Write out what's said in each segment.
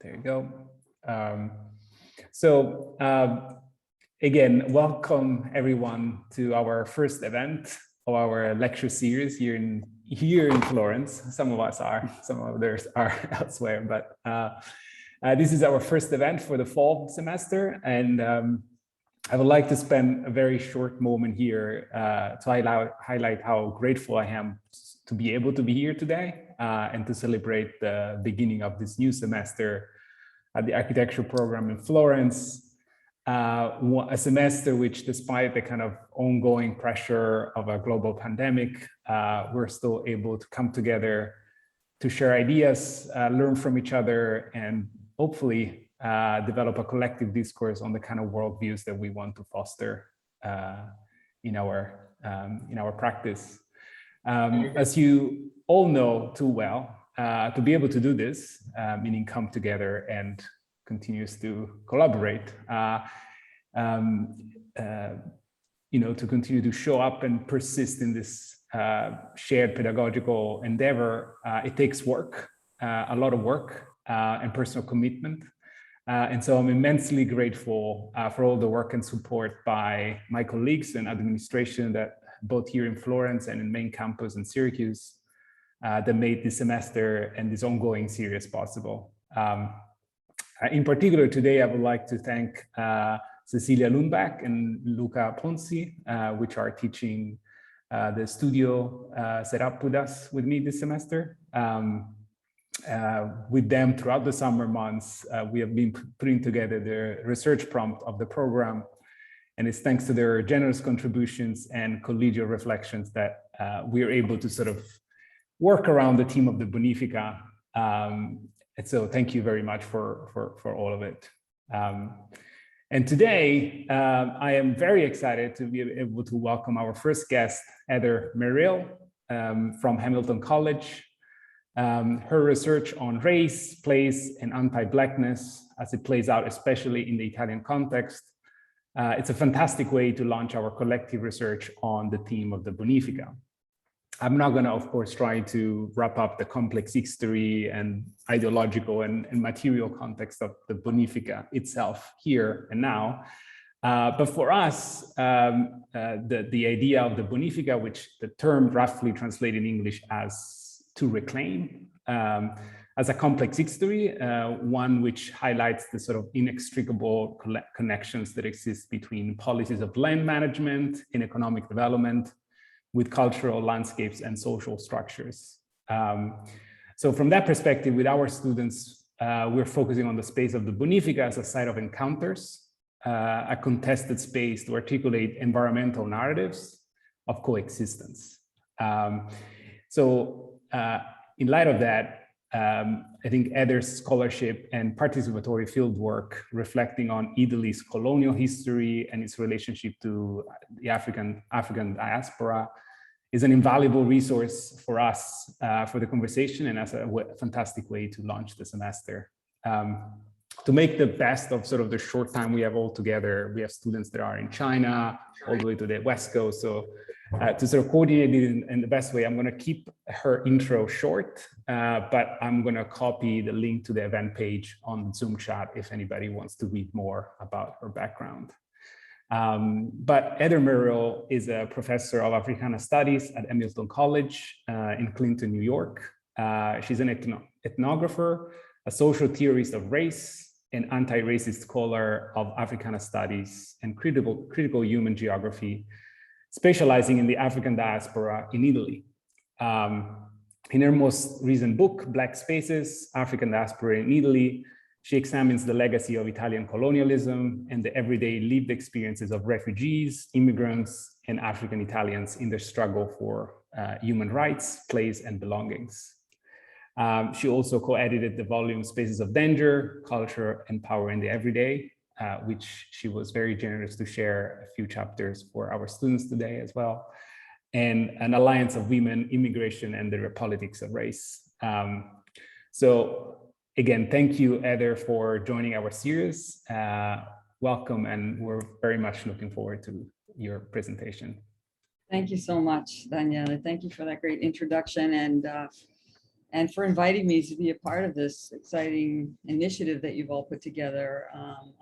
There you go. Again, welcome everyone to our first event of our lecture series here in Florence. Some of us are, some others are elsewhere, but this is our first event for the fall semester, and I would like to spend a very short moment here to highlight how grateful I am to be able to be here today and to celebrate the beginning of this new semester at the architecture program in Florence. A semester which, despite the kind of ongoing pressure of a global pandemic, we're still able to come together to share ideas, learn from each other, and hopefully develop a collective discourse on the kind of worldviews that we want to foster in our practice. As you all know too well, to be able to do this, meaning come together and continues to collaborate, to continue to show up and persist in this shared pedagogical endeavor, it takes work, a lot of work and personal commitment. And so I'm immensely grateful for all the work and support by my colleagues and administration that both here in Florence and in main campus in Syracuse that made this semester and this ongoing series possible. In particular, today, I would like to thank Cecilia Lundback and Luca Ponzi, which are teaching the studio setup with me this semester. With them throughout the summer months, we have been putting together the research prompt of the program, and it's thanks to their generous contributions and collegial reflections that we are able to sort of work around the theme of the Bonifica. And so thank you very much for all of it. And today, I am very excited to be able to welcome our first guest, Heather Merrill from Hamilton College. Her research on race, place, and anti-Blackness as it plays out, especially in the Italian context. It's a fantastic way to launch our collective research on the theme of the Bonifica. I'm not going to, of course, try to wrap up the complex history and ideological and material context of the Bonifica itself here and now. But for us, the idea of the Bonifica, which the term roughly translated in English as to reclaim, as a complex history, one which highlights the sort of inextricable connections that exist between policies of land management and economic development, with cultural landscapes and social structures. So from that perspective, with our students, we're focusing on the space of the Bonifica as a site of encounters, a contested space to articulate environmental narratives of coexistence. So in light of that, I think Heather's scholarship and participatory fieldwork reflecting on Italy's colonial history and its relationship to the African diaspora is an invaluable resource for us for the conversation, and as a fantastic way to launch the semester. To make the best of sort of the short time we have all together, we have students that are in China, all the way to the West Coast. So to sort of coordinate it in the best way, I'm going to keep her intro short, but I'm going to copy the link to the event page on Zoom chat if anybody wants to read more about her background. But Heather Merrill is a professor of Africana Studies at Hamilton College in Clinton, New York. She's an ethnographer, a social theorist of race, an anti-racist scholar of Africana Studies and critical human geography, specializing in the African diaspora in Italy. In her most recent book, Black Spaces, African Diaspora in Italy, she examines the legacy of Italian colonialism and the everyday lived experiences of refugees, immigrants, and African Italians in their struggle for human rights, place, and belongings. She also co-edited the volume Spaces of Danger, Culture and Power in the Everyday, which she was very generous to share a few chapters for our students today as well, and An Alliance of Women, Immigration, and the Politics of Race. So again, thank you, Heather, for joining our series. Welcome, and we're very much looking forward to your presentation. Thank you so much, Daniele. Thank you for that great introduction. And and for inviting me to be a part of this exciting initiative that you've all put together.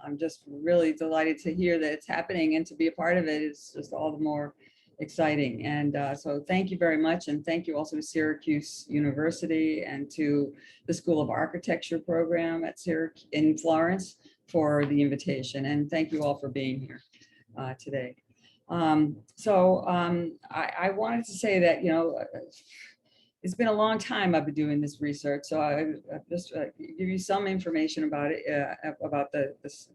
I'm just really delighted to hear that it's happening, and to be a part of it is just all the more exciting. And so thank you very much. And thank you also to Syracuse University and to the School of Architecture program at Syracuse in Florence for the invitation. And thank you all for being here today. I wanted to say that, you know, it's been a long time I've been doing this research, so I just give you some information about it, about the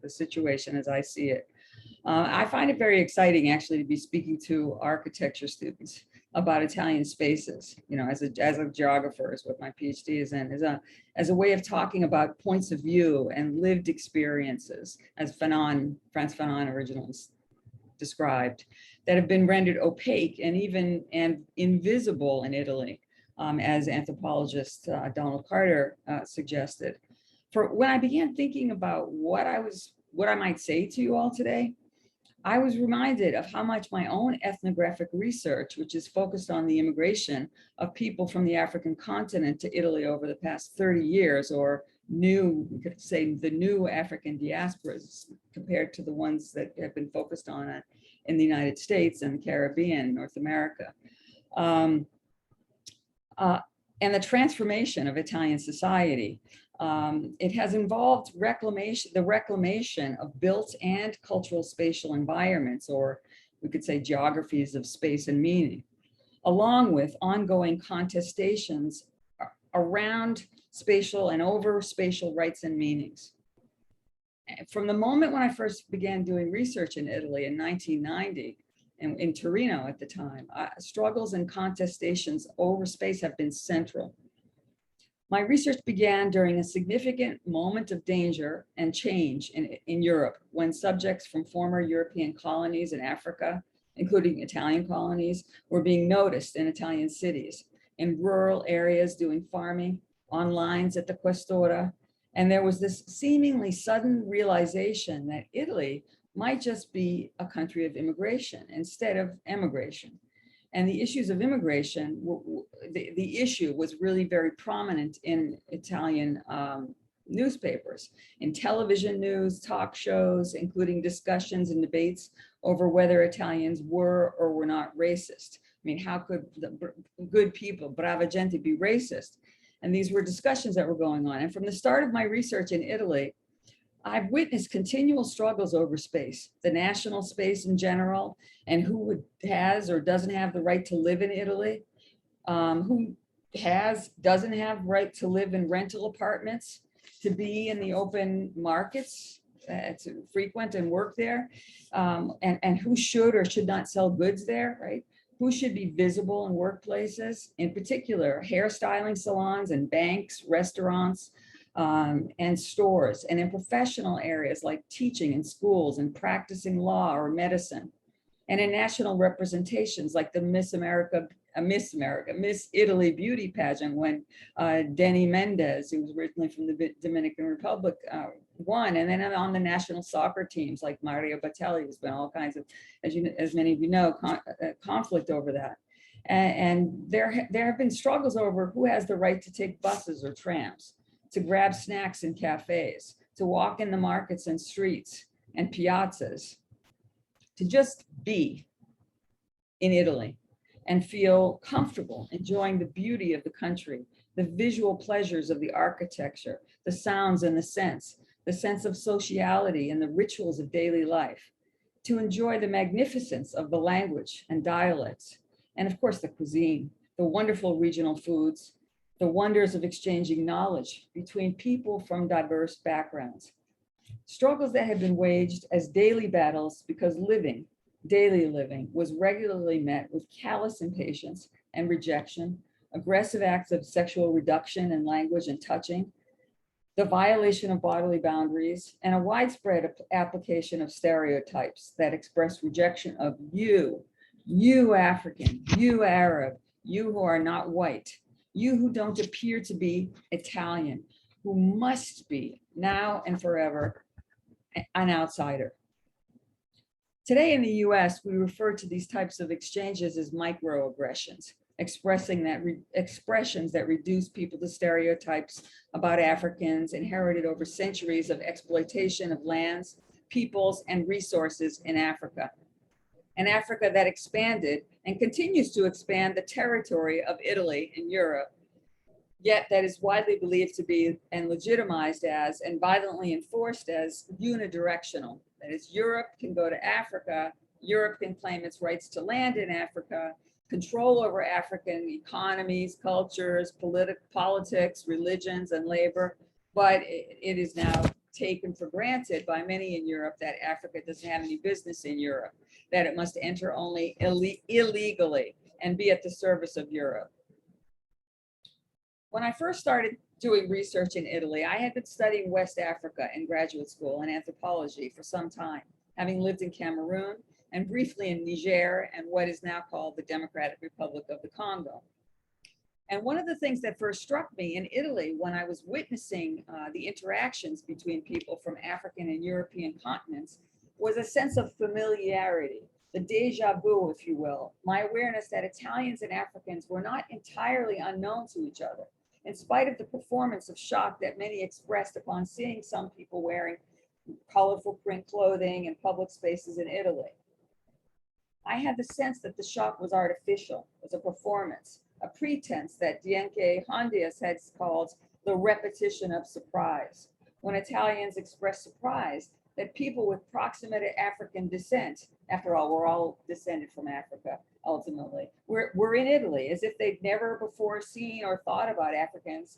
situation as I see it. I find it very exciting, actually, to be speaking to architecture students about Italian spaces. You know, as a geographer is what my PhD is in, as a way of talking about points of view and lived experiences, as Frantz Fanon originally described, that have been rendered opaque and even invisible in Italy. As anthropologist Donald Carter suggested. For when I began thinking about what I might say to you all today, I was reminded of how much my own ethnographic research, which is focused on the immigration of people from the African continent to Italy over the past 30 years, or we could say the new African diasporas compared to the ones that have been focused on in the United States and the Caribbean, North America. And the transformation of Italian society. It has involved the reclamation of built and cultural spatial environments, or we could say geographies of space and meaning, along with ongoing contestations around spatial and over spatial rights and meanings. From the moment when I first began doing research in Italy in 1990, in Torino at the time, struggles and contestations over space have been central. My research began during a significant moment of danger and change in Europe, when subjects from former European colonies in Africa, including Italian colonies, were being noticed in Italian cities, in rural areas doing farming, on lines at the Questura. And there was this seemingly sudden realization that Italy might just be a country of immigration instead of emigration. And the issues of immigration, the issue was really very prominent in Italian newspapers, in television news, talk shows, including discussions and debates over whether Italians were or were not racist. I mean, how could the good people, brava gente, be racist? And these were discussions that were going on. And from the start of my research in Italy, I've witnessed continual struggles over space, the national space in general, and who has or doesn't have the right to live in Italy, who doesn't have right to live in rental apartments, to be in the open markets, to frequent and work there, and who should or should not sell goods there, right? Who should be visible in workplaces, in particular, hairstyling salons and banks, restaurants, and stores, and in professional areas like teaching in schools and practicing law or medicine, and in national representations like the Miss Italy beauty pageant, when Denny Mendez, who was originally from the Dominican Republic, won, and then on the national soccer teams like Mario Balotelli. There's been all kinds of, as many of you know, conflict over that. And there have been struggles over who has the right to take buses or trams, to grab snacks in cafes, to walk in the markets and streets and piazzas, to just be in Italy and feel comfortable enjoying the beauty of the country, the visual pleasures of the architecture, the sounds and the sense of sociality and the rituals of daily life, to enjoy the magnificence of the language and dialects, and of course the cuisine, the wonderful regional foods, the wonders of exchanging knowledge between people from diverse backgrounds. Struggles that have been waged as daily battles because daily living was regularly met with callous impatience and rejection, aggressive acts of sexual reduction in language and touching, the violation of bodily boundaries, and a widespread application of stereotypes that express rejection of you African, you Arab, you who are not white, you who don't appear to be Italian, who must be now and forever an outsider. Today in the US, we refer to these types of exchanges as microaggressions, expressions that reduce people to stereotypes about Africans inherited over centuries of exploitation of lands, peoples, and resources in Africa. An Africa that expanded and continues to expand the territory of Italy in Europe, yet that is widely believed to be and legitimized as and violently enforced as unidirectional. That is, Europe can go to Africa, Europe can claim its rights to land in Africa, control over African economies, cultures, politics, religions, and labor, but it is now taken for granted by many in Europe that Africa doesn't have any business in Europe, that it must enter only illegally and be at the service of Europe. When I first started doing research in Italy, I had been studying West Africa in graduate school in anthropology for some time, having lived in Cameroon and briefly in Niger and what is now called the Democratic Republic of the Congo. And one of the things that first struck me in Italy when I was witnessing the interactions between people from African and European continents was a sense of familiarity, the deja vu, if you will, my awareness that Italians and Africans were not entirely unknown to each other, in spite of the performance of shock that many expressed upon seeing some people wearing colorful print clothing in public spaces in Italy. I had the sense that the shock was artificial, was a performance, a pretense that Dienke Hondius had called the repetition of surprise. When Italians expressed surprise that people with proximate African descent, after all, we're all descended from Africa, ultimately, we're in Italy, as if they'd never before seen or thought about Africans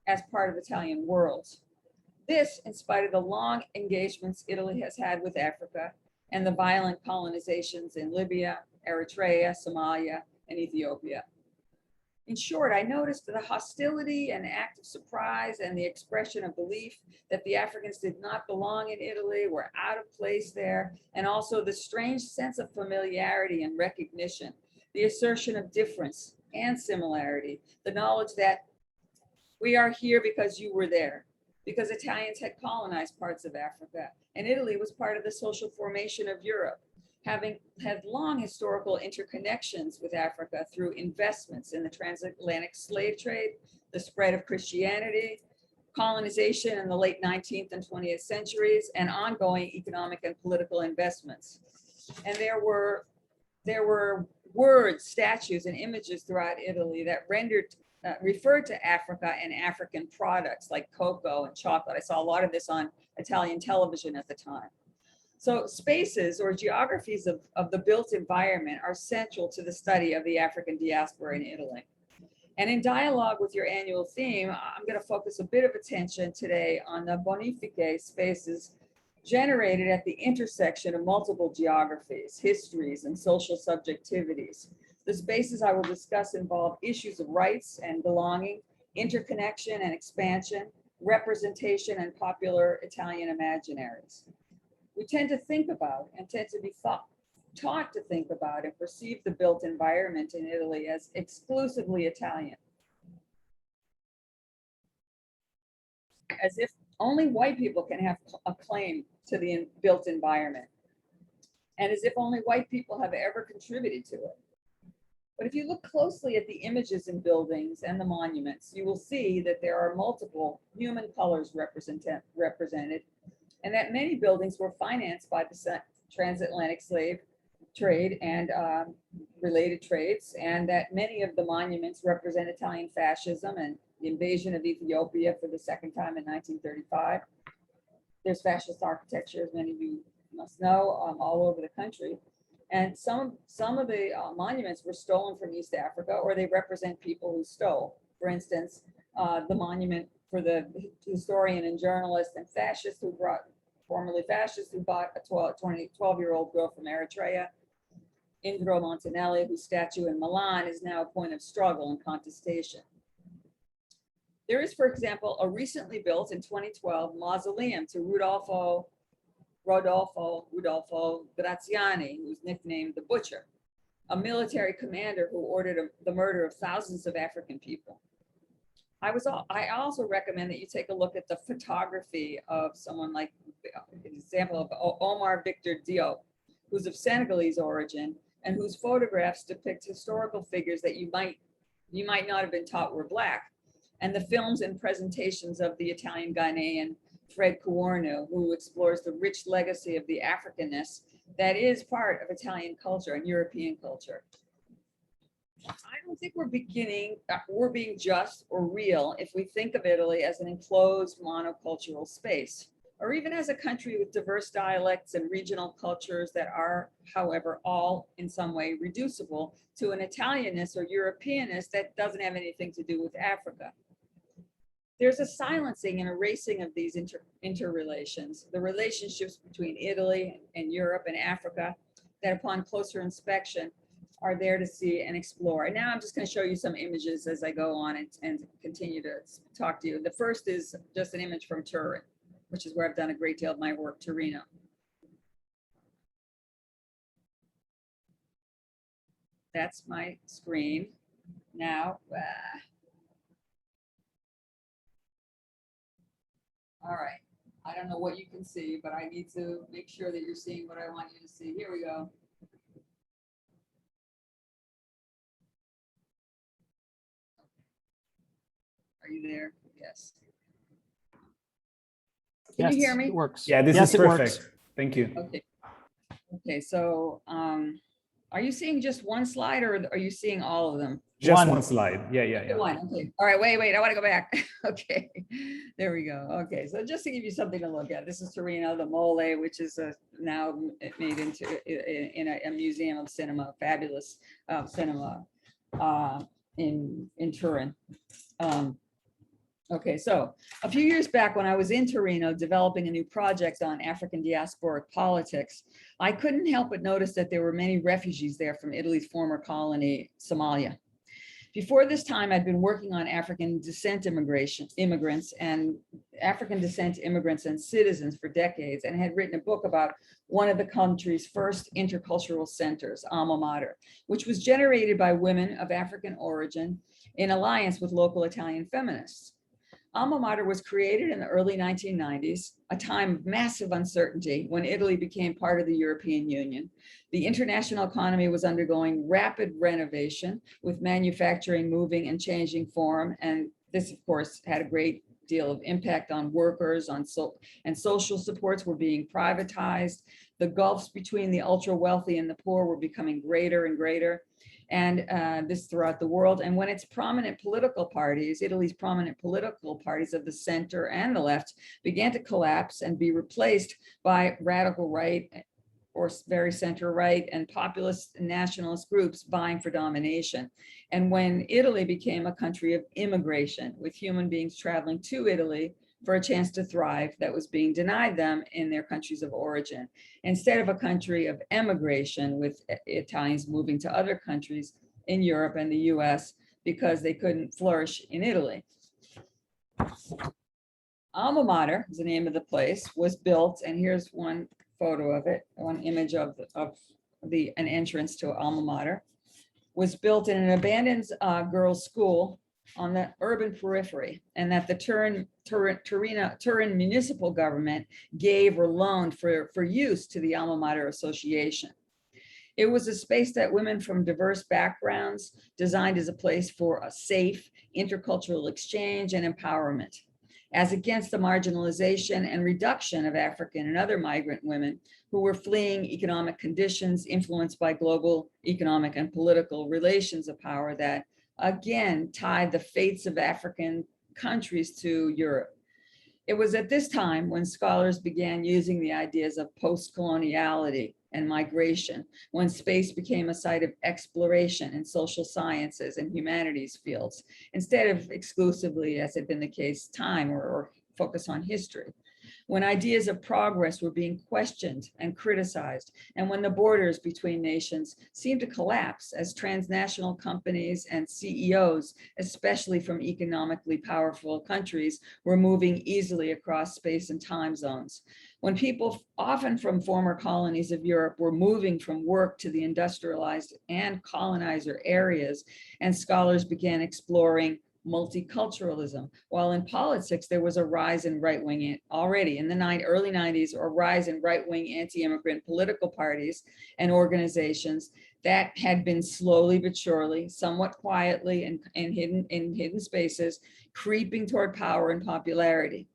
as part of Italian worlds. This, in spite of the long engagements Italy has had with Africa and the violent colonizations in Libya, Eritrea, Somalia, and Ethiopia. In short, I noticed the hostility and act of surprise and the expression of belief that the Africans did not belong in Italy, were out of place there, and also the strange sense of familiarity and recognition, the assertion of difference and similarity, the knowledge that we are here because you were there, because Italians had colonized parts of Africa, and Italy was part of the social formation of Europe, having had long historical interconnections with Africa through investments in the transatlantic slave trade, the spread of Christianity, colonization in the late 19th and 20th centuries, and ongoing economic and political investments. And there were words, statues, and images throughout Italy that referred to Africa and African products like cocoa and chocolate. I saw a lot of this on Italian television at the time. So spaces or geographies of the built environment are central to the study of the African diaspora in Italy. And in dialogue with your annual theme, I'm going to focus a bit of attention today on the bonifique spaces generated at the intersection of multiple geographies, histories, and social subjectivities. The spaces I will discuss involve issues of rights and belonging, interconnection and expansion, representation, and popular Italian imaginaries. We tend to think about and tend to be taught to think about and perceive the built environment in Italy as exclusively Italian, as if only white people can have a claim to the built environment, and as if only white people have ever contributed to it. But if you look closely at the images in buildings and the monuments, you will see that there are multiple human colors represented, and that many buildings were financed by the transatlantic slave trade and related trades, and that many of the monuments represent Italian fascism and the invasion of Ethiopia for the second time in 1935. There's fascist architecture, as many of you must know, all over the country. And some of the monuments were stolen from East Africa, or they represent people who stole. For instance, the monument for the historian and journalist and fascist formerly fascist, who bought a 12-year-old girl from Eritrea, Indro Montanelli, whose statue in Milan is now a point of struggle and contestation. There is, for example, a recently built in 2012 mausoleum to Rodolfo Graziani, who's nicknamed the Butcher, a military commander who ordered the murder of thousands of African people. I also recommend that you take a look at the photography of someone like, an example of Omar Victor Diop, who's of Senegalese origin, and whose photographs depict historical figures that you might not have been taught were Black, and the films and presentations of the Italian Ghanaian Fred Cuorno, who explores the rich legacy of the Africanness that is part of Italian culture and European culture. I don't think we're being just or real if we think of Italy as an enclosed monocultural space, or even as a country with diverse dialects and regional cultures that are, however, all in some way reducible to an Italianness or Europeanness that doesn't have anything to do with Africa. There's a silencing and erasing of these interrelations, the relationships between Italy and Europe and Africa, that upon closer inspection are there to see and explore. And now I'm just going to show you some images as I go on and continue to talk to you. The first is just an image from Turin, which is where I've done a great deal of my work, Torino. That's my screen. Now, all right. I don't know what you can see, but I need to make sure that you're seeing what I want you to see. Here we go. Are you there? Yes. Can you hear me? It works. Yeah, this is perfect. Thank you. Okay. Okay, so are you seeing just one slide or are you seeing all of them? Just one slide. Yeah. One. Okay. All right, wait. I want to go back. Okay. There we go. Okay. So just to give you something to look at, this is Torino, the Mole, which is now made into in a museum of cinema, fabulous cinema in Turin. Okay, so a few years back when I was in Torino developing a new project on African diasporic politics, I couldn't help but notice that there were many refugees there from Italy's former colony, Somalia. Before this time, I'd been working on African descent immigrants and African descent immigrants and citizens for decades, and had written a book about one of the country's first intercultural centers, Alma Mater, which was generated by women of African origin in alliance with local Italian feminists. Alma Mater was created in the early 1990s, a time of massive uncertainty when Italy became part of the European Union. The international economy was undergoing rapid renovation, with manufacturing moving and changing form. And this, of course, had a great deal of impact on workers, and social supports were being privatized. The gulfs between the ultra wealthy and the poor were becoming greater and greater. And this throughout the world. And when its prominent political parties, Italy's prominent political parties of the center and the left, began to collapse and be replaced by radical right or very center right and populist nationalist groups vying for domination. And when Italy became a country of immigration, with human beings traveling to Italy for a chance to thrive that was being denied them in their countries of origin, instead of a country of emigration, with Italians moving to other countries in Europe and the US because they couldn't flourish in Italy. Alma Mater is the name of the place, was built, and here's one photo of it, one image of an entrance to Alma Mater, was built in an abandoned girls' school on the urban periphery, and that the Turin municipal government gave or loaned for use to the Alma Mater Association. It was a space that women from diverse backgrounds designed as a place for a safe intercultural exchange and empowerment, as against the marginalization and reduction of African and other migrant women who were fleeing economic conditions influenced by global economic and political relations of power that again tied the fates of African countries to Europe. It was at this time when scholars began using the ideas of post-coloniality and migration, when space became a site of exploration in social sciences and humanities fields, instead of exclusively, as had been the case, time or focus on history. When ideas of progress were being questioned and criticized, and when the borders between nations seemed to collapse as transnational companies and CEOs, especially from economically powerful countries, were moving easily across space and time zones. When people, often from former colonies of Europe, were moving from work to the industrialized and colonizer areas, and scholars began exploring multiculturalism, while in politics, there was a rise in right-wing, already in the early 90s, or rise in right-wing anti-immigrant political parties and organizations that had been slowly but surely, somewhat quietly and in hidden spaces, creeping toward power and popularity.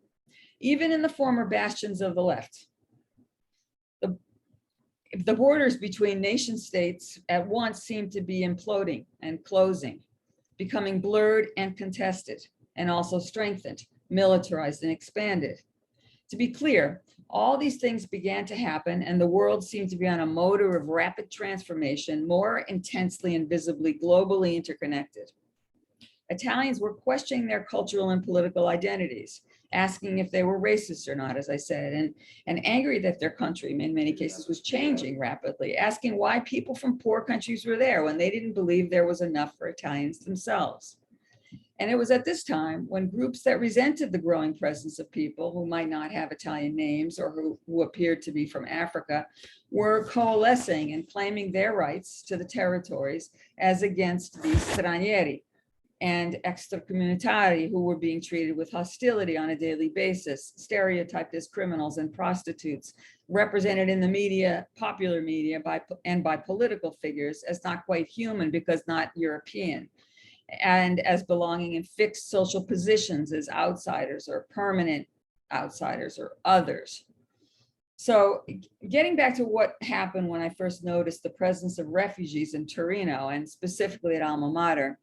Even in the former bastions of the left, the borders between nation states at once seemed to be imploding and closing, becoming blurred and contested, and also strengthened, militarized, and expanded. To be clear, all these things began to happen, and the world seemed to be on a motor of rapid transformation, more intensely and visibly globally interconnected. Italians were questioning their cultural and political identities, asking if they were racist or not, as I said, and angry that their country, in many cases, was changing rapidly, asking why people from poor countries were there when they didn't believe there was enough for Italians themselves. And it was at this time when groups that resented the growing presence of people who might not have Italian names or who appeared to be from Africa were coalescing and claiming their rights to the territories as against the stranieri and extracomunitari, who were being treated with hostility on a daily basis, stereotyped as criminals and prostitutes, represented in the media, popular media, by political figures as not quite human because not European, and as belonging in fixed social positions as outsiders or permanent outsiders or others. So getting back to what happened when I first noticed the presence of refugees in Torino, and specifically at Alma Mater,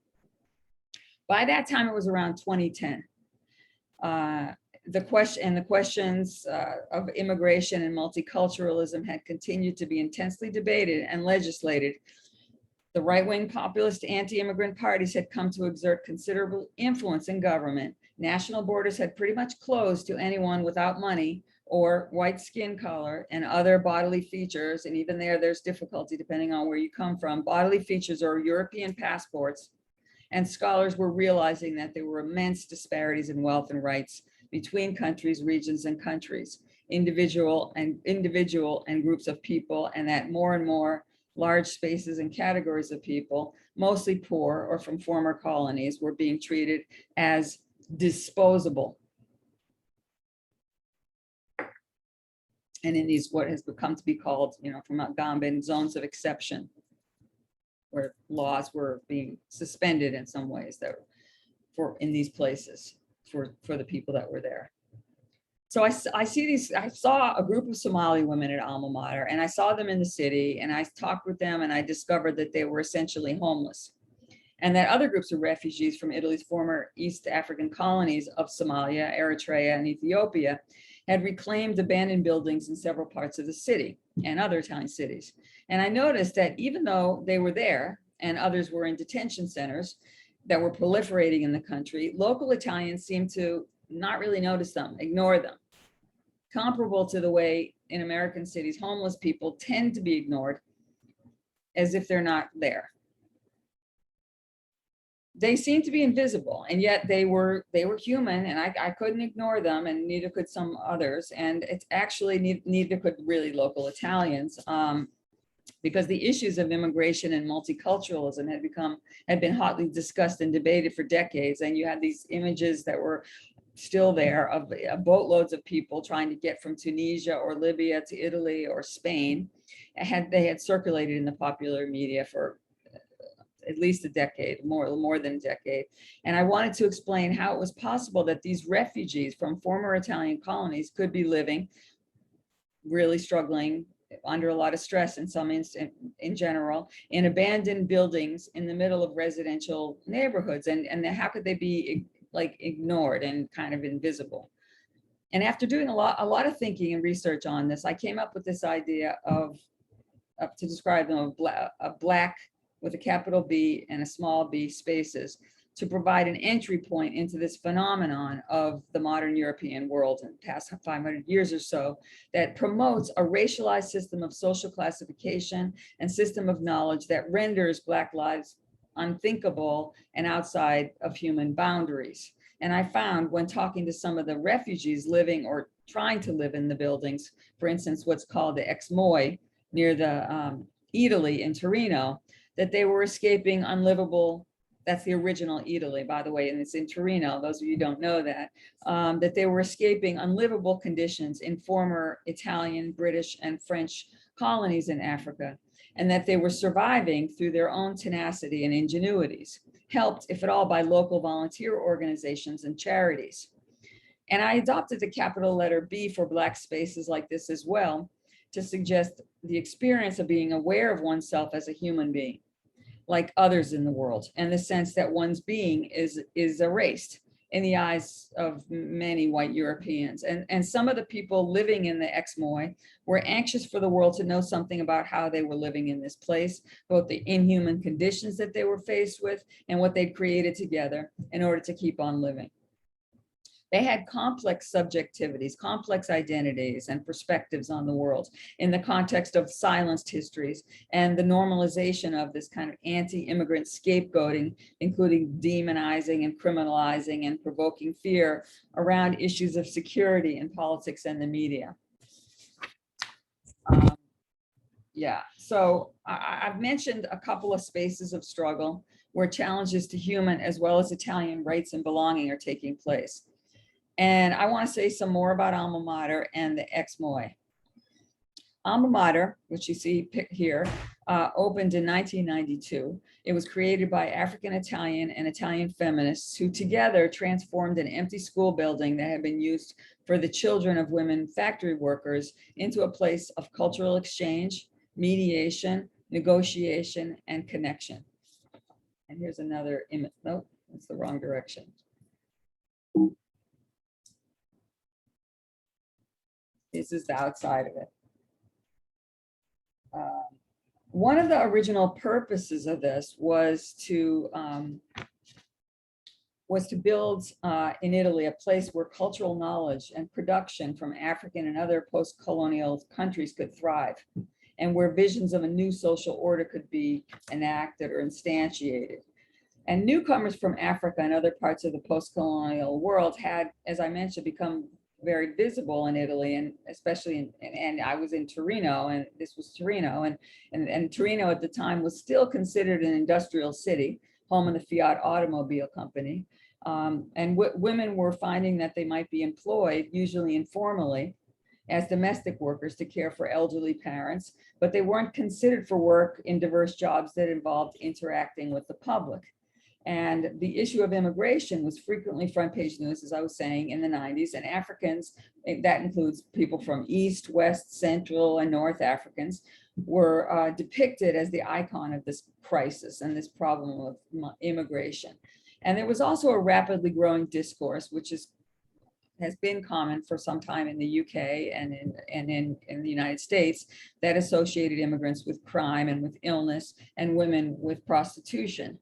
by that time, it was around 2010. The questions of immigration and multiculturalism had continued to be intensely debated and legislated. The right-wing populist anti-immigrant parties had come to exert considerable influence in government. National borders had pretty much closed to anyone without money or white skin color and other bodily features. And even there's difficulty depending on where you come from. Bodily features or European passports. And scholars were realizing that there were immense disparities in wealth and rights between countries, regions, and countries, individual and groups of people, and that more and more large spaces and categories of people, mostly poor or from former colonies, were being treated as disposable. And in these, what has become to be called, from Agamben, zones of exception, where laws were being suspended in some ways in these places for the people that were there. So I saw a group of Somali women at Alma Mater, and I saw them in the city, and I talked with them, and I discovered that they were essentially homeless, and that other groups of refugees from Italy's former East African colonies of Somalia, Eritrea, and Ethiopia had reclaimed abandoned buildings in several parts of the city and other Italian cities. And I noticed that even though they were there and others were in detention centers that were proliferating in the country, local Italians seemed to not really notice them, ignore them, comparable to the way in American cities, homeless people tend to be ignored as if they're not there. They seemed to be invisible, and yet they were human, and I couldn't ignore them, and neither could some others. And it's actually neither could really local Italians, because the issues of immigration and multiculturalism had been hotly discussed and debated for decades. And you had these images that were still there of boatloads of people trying to get from Tunisia or Libya to Italy or Spain. They had circulated in the popular media for at least a decade, more than a decade. And I wanted to explain how it was possible that these refugees from former Italian colonies could be living, really struggling, under a lot of stress in general, in abandoned buildings in the middle of residential neighborhoods. And how could they be ignored and kind of invisible? And after doing a lot of thinking and research on this, I came up with this idea to describe them of black with a capital B and a small b spaces, to provide an entry point into this phenomenon of the modern European world in the past 500 years or so, that promotes a racialized system of social classification and system of knowledge that renders Black lives unthinkable and outside of human boundaries. And I found, when talking to some of the refugees living or trying to live in the buildings, for instance, what's called the Ex Moi near the Italy in Torino, that they were escaping unlivable that's the original Italy, by the way, and it's in Torino, those of you who don't know that, that they were escaping unlivable conditions in former Italian, British, and French colonies in Africa, and that they were surviving through their own tenacity and ingenuities, helped, if at all, by local volunteer organizations and charities. And I adopted the capital letter B for Black spaces like this as well, to suggest the experience of being aware of oneself as a human being, like others in the world, and the sense that one's being is erased in the eyes of many white Europeans. And some of the people living in the ex-Moy were anxious for the world to know something about how they were living in this place, both the inhuman conditions that they were faced with and what they'd created together in order to keep on living. They had complex subjectivities, complex identities and perspectives on the world in the context of silenced histories and the normalization of this kind of anti-immigrant scapegoating, including demonizing and criminalizing and provoking fear around issues of security in politics and the media. So I've mentioned a couple of spaces of struggle where challenges to human as well as Italian rights and belonging are taking place. And I want to say some more about Alma Mater and the ex-Moy. Alma Mater, which you see here, opened in 1992. It was created by African-Italian and Italian feminists who together transformed an empty school building that had been used for the children of women factory workers into a place of cultural exchange, mediation, negotiation, and connection. And here's another image. Nope, that's the wrong direction. This is the outside of it. One of the original purposes of this was to build in Italy a place where cultural knowledge and production from African and other post-colonial countries could thrive, and where visions of a new social order could be enacted or instantiated. And newcomers from Africa and other parts of the post-colonial world had, as I mentioned, become very visible in Italy, and especially and I was in Torino, and this was Torino, and Torino at the time was still considered an industrial city, home of the Fiat automobile company. And women were finding that they might be employed, usually informally, as domestic workers to care for elderly parents, but they weren't considered for work in diverse jobs that involved interacting with the public. And the issue of immigration was frequently front page news, as I was saying, in the 90s, and Africans, that includes people from East, West, Central, and North Africans, were depicted as the icon of this crisis and this problem of immigration. And there was also a rapidly growing discourse, which has been common for some time in the UK and in the United States, that associated immigrants with crime and with illness, and women with prostitution.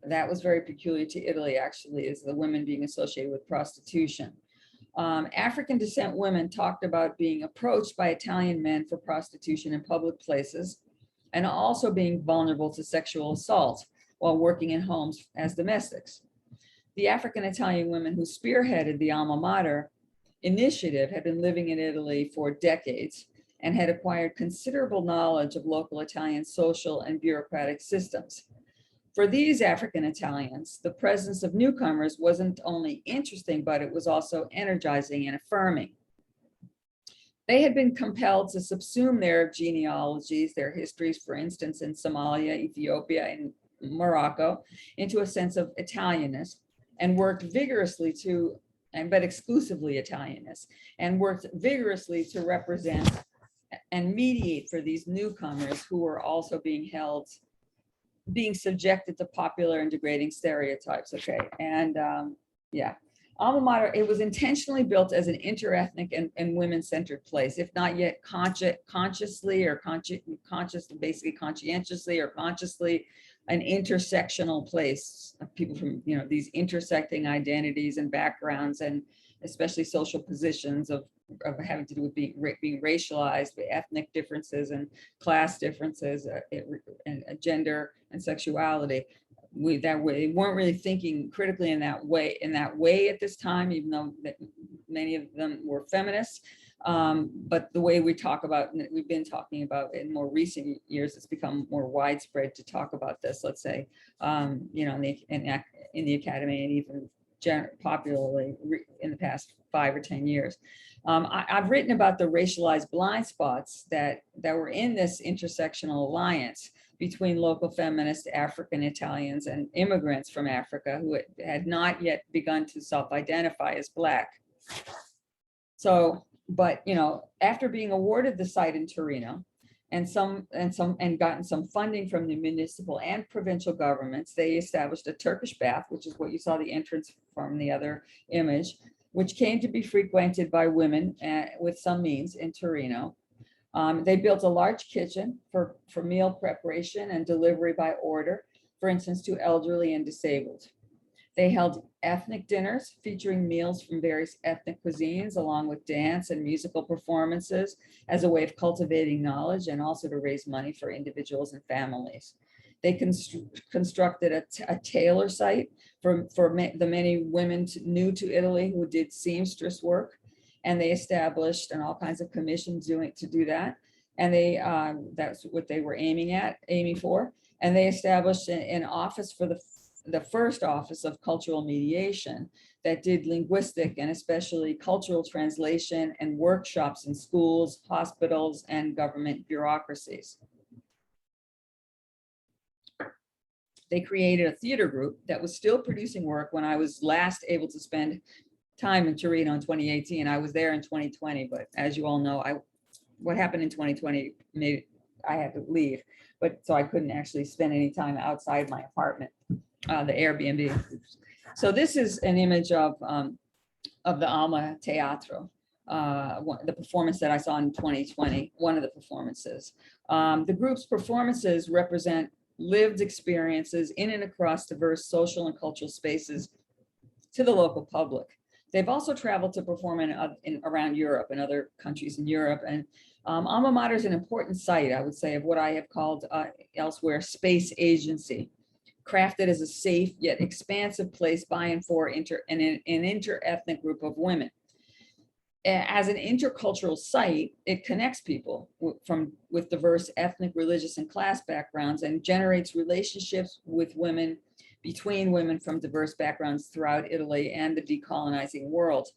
That was very peculiar to Italy, actually, is the women being associated with prostitution. African descent women talked about being approached by Italian men for prostitution in public places, and also being vulnerable to sexual assault while working in homes as domestics. The African Italian women who spearheaded the Alma Mater initiative had been living in Italy for decades and had acquired considerable knowledge of local Italian social and bureaucratic systems. For these African Italians, the presence of newcomers wasn't only interesting, but it was also energizing and affirming. They had been compelled to subsume their genealogies, their histories, for instance, in Somalia, Ethiopia, and Morocco, into a sense of Italianness, and worked vigorously but exclusively Italianness, and worked vigorously to represent and mediate for these newcomers who were also being subjected to popular and degrading stereotypes. Okay, and Alma Mater, it was intentionally built as an interethnic and women-centered place, if not yet consciously or basically conscientiously or consciously an intersectional place of people from these intersecting identities and backgrounds, and especially social positions of having to do with being racialized, with ethnic differences and class differences, and gender and sexuality. They weren't really thinking critically in that way at this time, even though many of them were feminists. But the way we talk about, we've been talking about in more recent years, it's become more widespread to talk about this, let's say, you know, in the academy and even popularly in the past 5 or 10 years. I've written about the racialized blind spots that were in this intersectional alliance between local feminist African Italians and immigrants from Africa who had not yet begun to self-identify as Black. So, but you know, after being awarded the site in Torino and gotten some funding from the municipal and provincial governments, they established a Turkish bath, which is what you saw the entrance from the other image, which came to be frequented by women with some means in Torino. They built a large kitchen for meal preparation and delivery by order, for instance, to elderly and disabled. They held ethnic dinners featuring meals from various ethnic cuisines, along with dance and musical performances as a way of cultivating knowledge and also to raise money for individuals and families. They constructed a tailor site for the many women new to Italy who did seamstress work, and they established and all kinds of commissions to do that. And they that's what they were aiming for. And they established an office for the first office of cultural mediation that did linguistic and especially cultural translation and workshops in schools, hospitals, and government bureaucracies. They created a theater group that was still producing work when I was last able to spend time in Torino in 2018. I was there in 2020, but as you all know, what happened in 2020 made I had to leave, but so I couldn't actually spend any time outside my apartment, the Airbnb. So this is an image of the Alma Teatro, the performance that I saw in 2020, one of the performances. The group's performances represent lived experiences in and across diverse social and cultural spaces to the local public. They've also traveled to perform in around Europe and other countries in Europe. And Alma Mater is an important site, I would say, of what I have called elsewhere space agency, crafted as a safe yet expansive place by and for an inter-ethnic group of women. As an intercultural site, it connects people with diverse ethnic, religious, and class backgrounds and generates relationships with women, between women from diverse backgrounds throughout Italy and the decolonizing world.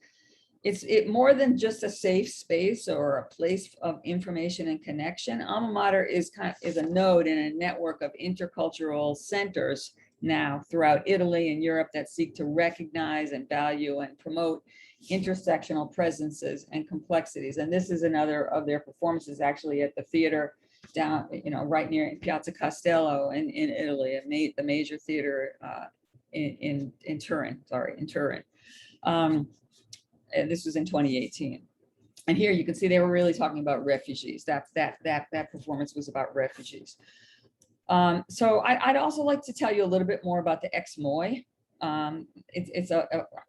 It's more than just a safe space or a place of information and connection. Alma Mater is a node in a network of intercultural centers now throughout Italy and Europe that seek to recognize and value and promote intersectional presences and complexities. And this is another of their performances actually at the theater down, right near Piazza Castello in Italy, the major theater in Turin. And this was in 2018. And here you can see they were really talking about refugees. That performance was about refugees. So I'd also like to tell you a little bit more about the Ex-Moi. It's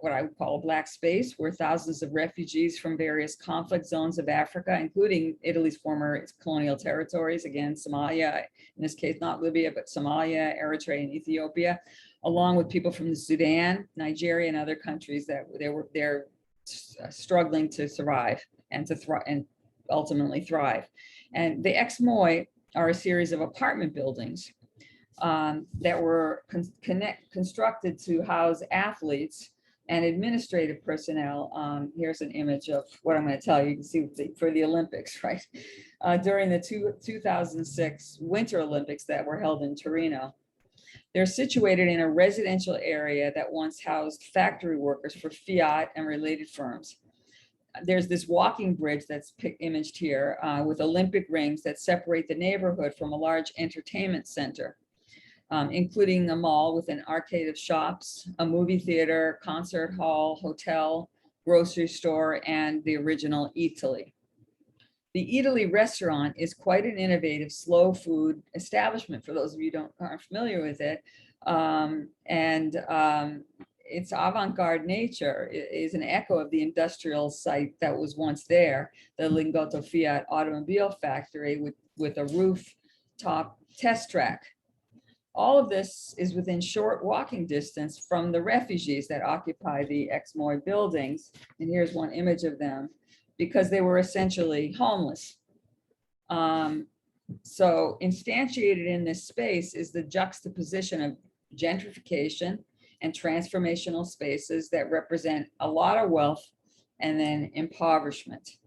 what I would call a Black space where thousands of refugees from various conflict zones of Africa, including Italy's former colonial territories, again, Somalia, in this case, not Libya, but Somalia, Eritrea, and Ethiopia, along with people from the Sudan, Nigeria, and other countries that they're struggling to survive and and ultimately thrive. And the Ex-Moi are a series of apartment buildings that were constructed to house athletes and administrative personnel. Here's an image of what I'm going to tell you. You can see for the Olympics, right? During the 2006 Winter Olympics that were held in Torino. They're situated in a residential area that once housed factory workers for Fiat and related firms. There's this walking bridge that's imaged here with Olympic rings that separate the neighborhood from a large entertainment center, including a mall with an arcade of shops, a movie theater, concert hall, hotel, grocery store, and the original Eataly. The Eataly restaurant is quite an innovative slow food establishment for those of you who aren't familiar with it. Its avant-garde nature is an echo of the industrial site that was once there, the Lingotto Fiat automobile factory with a rooftop test track. All of this is within short walking distance from the refugees that occupy the ex-Moy buildings. And here's one image of them, because they were essentially homeless. So instantiated in this space is the juxtaposition of gentrification and transformational spaces that represent a lot of wealth and then impoverishment.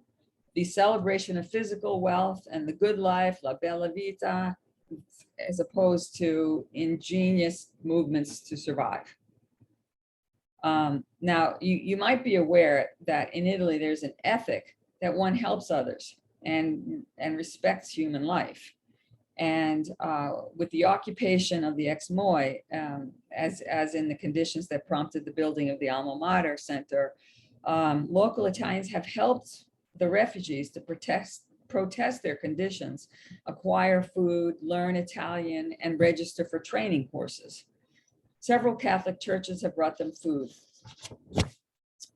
The celebration of physical wealth and the good life, la bella vita, as opposed to ingenious movements to survive. Now, you might be aware that in Italy, there's an ethic that one helps others and respects human life. And with the occupation of the ex-Moy, as in the conditions that prompted the building of the Alma Mater Center, local Italians have helped the refugees to protest their conditions, acquire food, learn Italian, and register for training courses. Several Catholic churches have brought them food,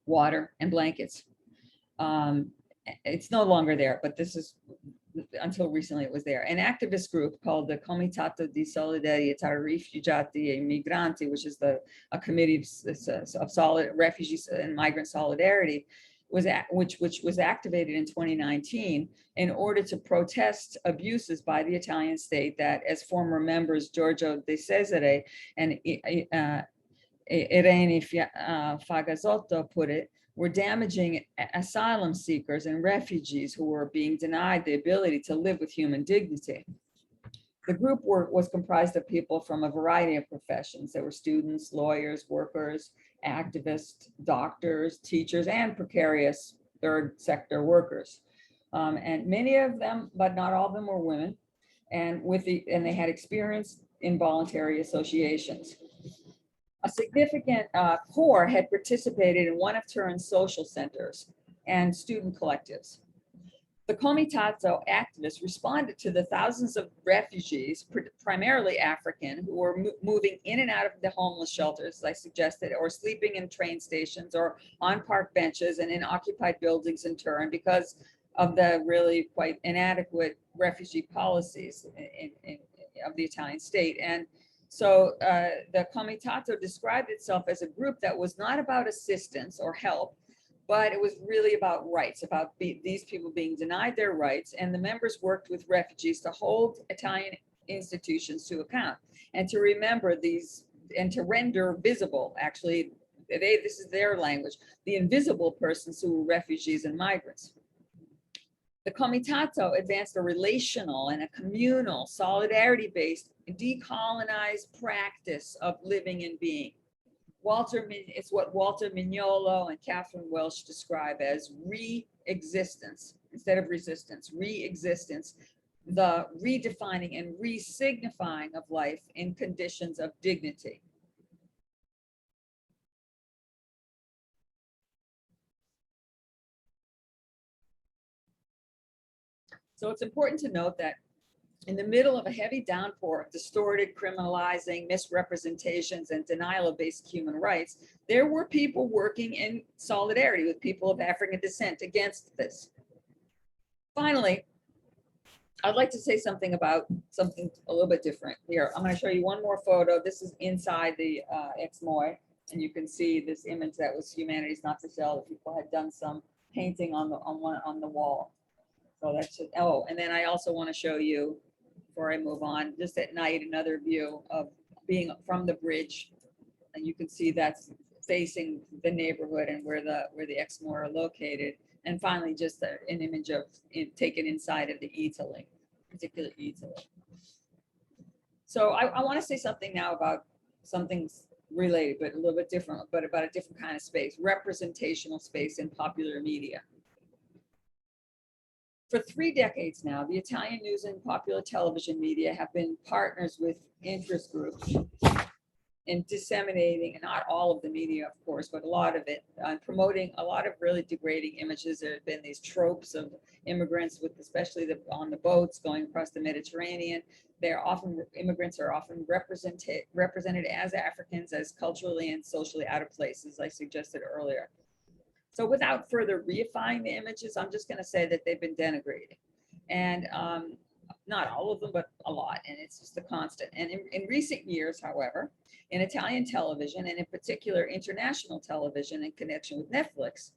water, and blankets. It's no longer there, but this is, until recently it was there. An activist group called the Comitato di Solidarietà Rifugiati e Migranti, which is a committee of refugees and migrant solidarity, which was activated in 2019 in order to protest abuses by the Italian state that, as former members Giorgio De Cesare and Irene Fagazotto put it, were damaging asylum seekers and refugees who were being denied the ability to live with human dignity. The group was comprised of people from a variety of professions. There were students, lawyers, workers, activists, doctors, teachers, and precarious third sector workers. And many of them, but not all of them, were women, and they had experience in voluntary associations. A significant core had participated in one of Turin's social centers and student collectives. The Comitato activists responded to the thousands of refugees, primarily African, who were moving in and out of the homeless shelters, as I suggested, or sleeping in train stations or on park benches and in occupied buildings in Turin because of the really quite inadequate refugee policies of the Italian state. And so the Comitato described itself as a group that was not about assistance or help, but it was really about rights, about these people being denied their rights. And the members worked with refugees to hold Italian institutions to account and to remember these and to render visible, actually, this is their language, the invisible persons who were refugees and migrants. The Comitato advanced a relational and a communal, solidarity-based, decolonized practice of living and being. It's what Walter Mignolo and Catherine Welsh describe as re-existence, instead of resistance, re-existence, the redefining and re-signifying of life in conditions of dignity. So it's important to note that in the middle of a heavy downpour of distorted, criminalizing, misrepresentations, and denial of basic human rights, there were people working in solidarity with people of African descent against this. Finally, I'd like to say something about something a little bit different here. I'm going to show you one more photo. This is inside the ex-Moy, and you can see this image that was Humanities Not for Sale. The people had done some painting on the wall. So that's it. Oh, and then I also want to show you, before I move on, just at night, another view of being from the bridge. And you can see that's facing the neighborhood and where the ex-Moy are located. And finally, just an image of taken inside of the Italy, particularly Italy. So I want to say something now about something related, but a little bit different, but about a different kind of space, representational space in popular media. For 3 decades now, the Italian news and popular television media have been partners with interest groups in disseminating, and not all of the media, of course, but a lot of it, promoting a lot of really degrading images. There have been these tropes of immigrants, with especially on the boats going across the Mediterranean. Immigrants are often represented as Africans, as culturally and socially out of place, as I suggested earlier. So without further reifying the images, I'm just going to say that they've been denigrated. And not all of them, but a lot, and it's just a constant. And in recent years, however, in Italian television, and in particular international television in connection with Netflix,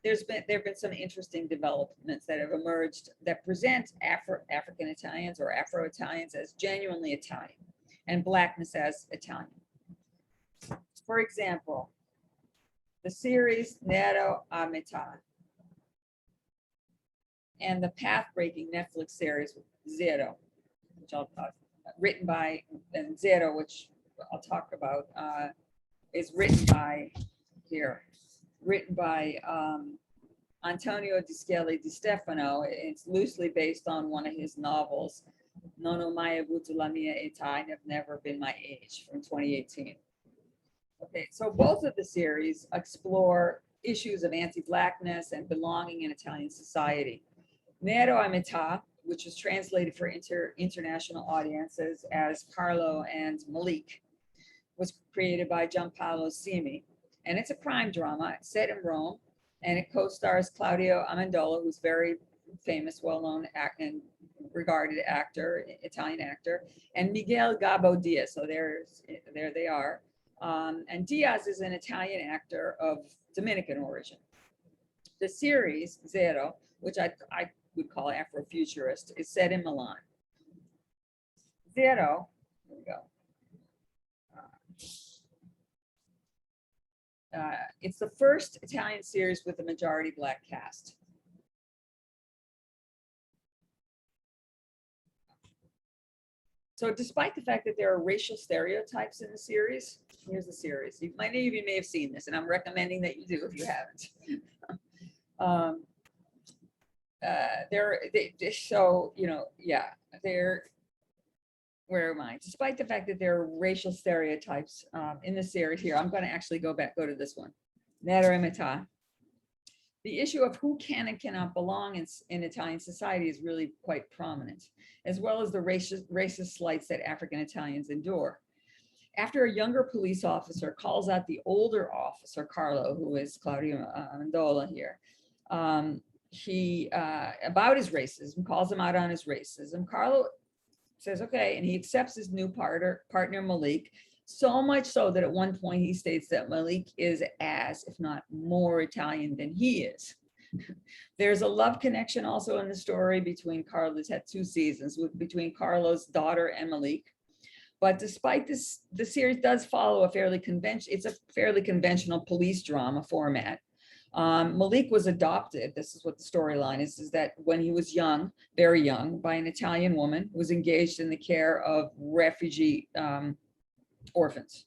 there have been some interesting developments that have emerged that present African Italians or Afro-Italians as genuinely Italian and Blackness as Italian. For example, the series Nero a metà and the path-breaking Netflix series Zero, which I'll written by, and Zero, which I'll talk about, is written by Antonio Di Stefano. It's loosely based on one of his novels, Non ho mai avuto la mia età, I've never been my age, from 2018. Okay, so both of the series explore issues of anti-Blackness and belonging in Italian society. Nero a metà, which was translated for international audiences as Carlo and Malik, was created by Gianpaolo Simi, and it's a crime drama set in Rome, and it co-stars Claudio Amendola, who's very famous, well-known and regarded actor, Italian actor, and Miguel Gabo Diaz. So there they are. And Diaz is an Italian actor of Dominican origin. The series Zero, which I would call Afrofuturist, is set in Milan. Zero, here we go. It's the first Italian series with a majority Black cast. So despite the fact that there are racial stereotypes in the series, here's the series. Many of you may have seen this, and I'm recommending that you do if you haven't. Where am I? Despite the fact that there are racial stereotypes in the series here, I'm going to actually go to this one. Nero a metà. The issue of who can and cannot belong in Italian society is really quite prominent, as well as the racist slights that African Italians endure. After a younger police officer calls out the older officer, Carlo, who is Claudio Amendola here, about his racism, calls him out on his racism. Carlo says, okay, and he accepts his new partner Malik, so much so that at one point he states that Malik is as, if not more Italian than he is. There's a love connection also in the story between Carlo's, had 2 seasons, between Carlo's daughter and Malik. But despite this, the series does follow a fairly conventional police drama format. Malik was adopted. This is what the storyline is that when he was young, very young, by an Italian woman who was engaged in the care of refugee orphans.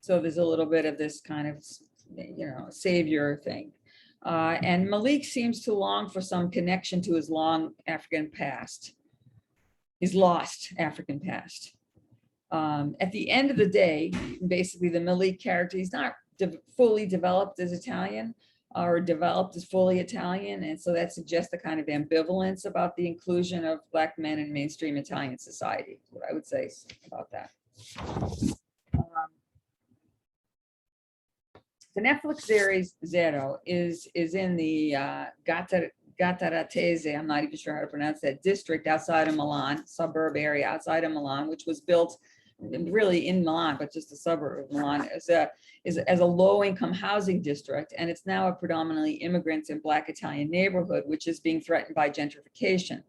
So there's a little bit of this kind of, savior thing. And Malik seems to long for some connection to his long African past, his lost African past. At the end of the day, basically the Malik character, he's not fully developed as Italian or developed as fully Italian. And so that suggests a kind of ambivalence about the inclusion of Black men in mainstream Italian society, what I would say about that. The Netflix series Zero is in the Gataratese, I'm not even sure how to pronounce that, district outside of Milan, suburb area outside of Milan, which was built really in Milan, but just a suburb of Milan, as a low-income housing district. And it's now a predominantly immigrant and Black Italian neighborhood, which is being threatened by gentrification.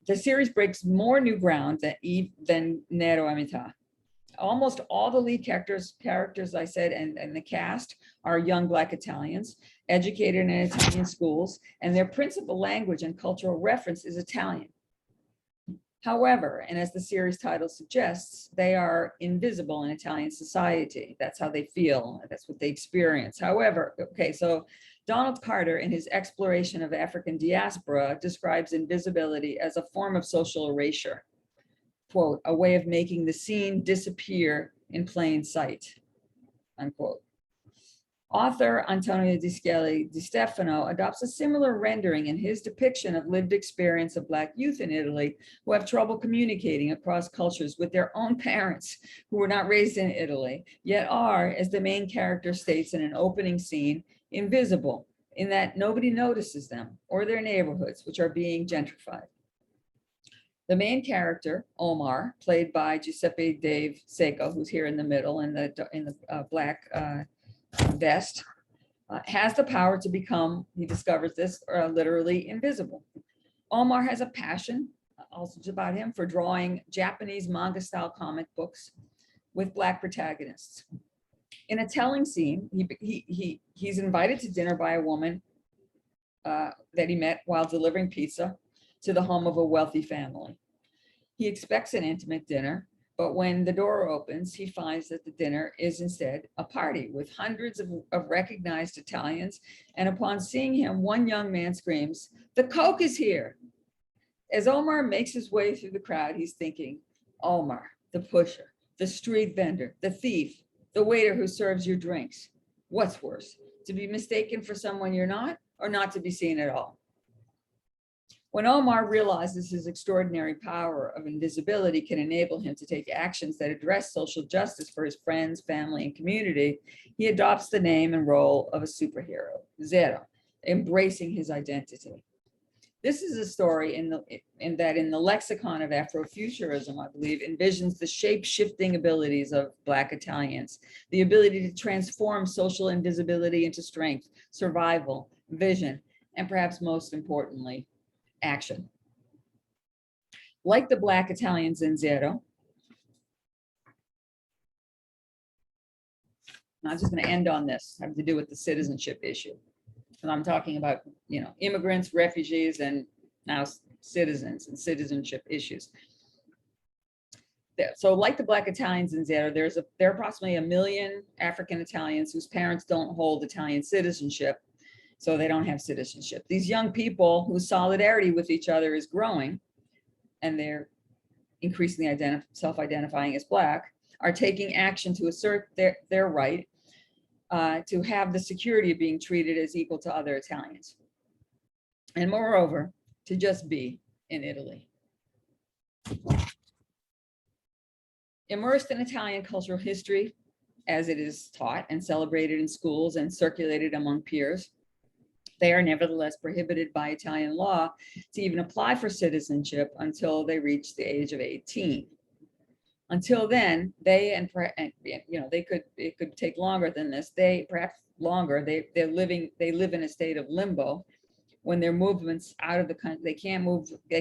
The series breaks more new ground than Nero a metà. Almost all the lead characters I said, and the cast are young Black Italians, educated in Italian schools, and their principal language and cultural reference is Italian. However, and as the series title suggests, they are invisible in Italian society. That's how they feel. That's what they experience. However, okay, so Donald Carter, in his exploration of African diaspora, describes invisibility as a form of social erasure. Quote, a way of making the scene disappear in plain sight, unquote. Author Antonio Di Stefano adopts a similar rendering in his depiction of lived experience of Black youth in Italy who have trouble communicating across cultures with their own parents who were not raised in Italy, yet are, as the main character states in an opening scene, invisible in that nobody notices them or their neighborhoods, which are being gentrified. The main character, Omar, played by Giuseppe Dave Seco, who's here in the middle in the black vest, has the power to become, he discovers this, literally invisible. Omar has a passion, also about him, for drawing Japanese manga-style comic books with Black protagonists. In a telling scene, he's invited to dinner by a woman that he met while delivering pizza to the home of a wealthy family. He expects an intimate dinner, but when the door opens, he finds that the dinner is instead a party with hundreds of recognized Italians. And upon seeing him, one young man screams, "The Coke is here." As Omar makes his way through the crowd, he's thinking, Omar, the pusher, the street vendor, the thief, the waiter who serves your drinks. What's worse, to be mistaken for someone you're not, or not to be seen at all? When Omar realizes his extraordinary power of invisibility can enable him to take actions that address social justice for his friends, family, and community, he adopts the name and role of a superhero, Zero, embracing his identity. This is a story in the lexicon of Afrofuturism, I believe, envisions the shape-shifting abilities of Black Italians, the ability to transform social invisibility into strength, survival, vision, and perhaps most importantly, action. Like the Black Italians in Zero, I'm just going to end on this, having to do with the citizenship issue. And I'm talking about, immigrants, refugees, and now citizens and citizenship issues. So like the Black Italians in Zero, there are approximately 1 million African Italians whose parents don't hold Italian citizenship, so they don't have citizenship. These young people whose solidarity with each other is growing, and they're increasingly self-identifying as Black, are taking action to assert their right to have the security of being treated as equal to other Italians. And moreover, to just be in Italy. Immersed in Italian cultural history, as it is taught and celebrated in schools and circulated among peers, they are nevertheless prohibited by Italian law to even apply for citizenship until they reach the age of 18. Until then, it could take longer than this. Perhaps longer. They live in a state of limbo when their movements out of the country. They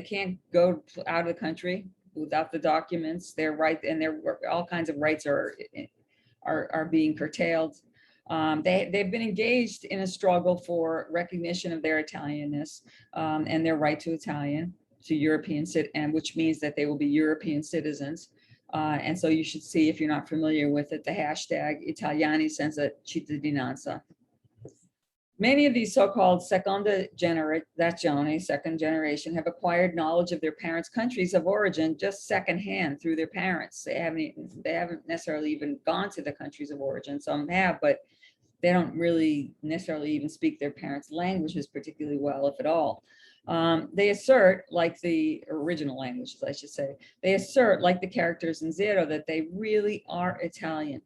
can't go out of the country without the documents. Their right and all kinds of rights are being curtailed. They've been engaged in a struggle for recognition of their Italianness and their right to European and which means that they will be European citizens. And so you should see, if you're not familiar with it, the hashtag Italiani senza cittadinanza. Many of these so-called seconda generazione, second generation, have acquired knowledge of their parents' countries of origin just secondhand through their parents. They haven't necessarily even gone to the countries of origin. Some have, but they don't really necessarily even speak their parents' languages particularly well, if at all. They assert, like the original languages, I should say, they assert, like the characters in Zero, that they really are Italian.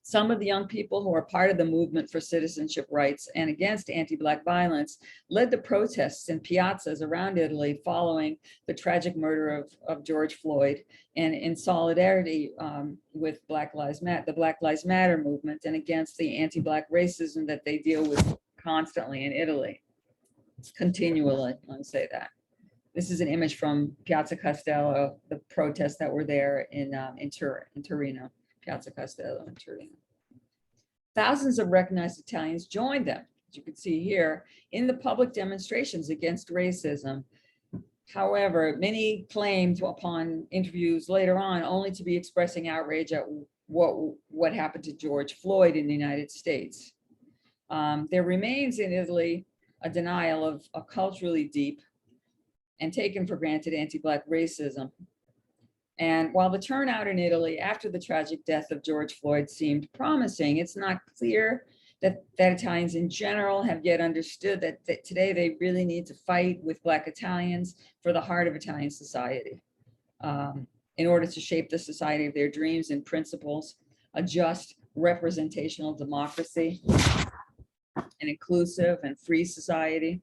Some of the young people who are part of the movement for citizenship rights and against anti-Black violence led the protests in piazzas around Italy following the tragic murder of George Floyd, and in solidarity with the Black Lives Matter movement, and against the anti-Black racism that they deal with constantly in Italy. Continually, let me say that. This is an image from Piazza Castello, the protests that were there in Torino, Piazza Castello in Torino. Thousands of recognized Italians joined them, as you can see here, in the public demonstrations against racism. However, many claimed upon interviews later on only to be expressing outrage at what happened to George Floyd in the United States. There remains in Italy a denial of a culturally deep and taken for granted anti-Black racism. And while the turnout in Italy after the tragic death of George Floyd seemed promising, it's not clear that Italians in general have yet understood that today they really need to fight with Black Italians for the heart of Italian society in order to shape the society of their dreams and principles, a just representational democracy, an inclusive and free society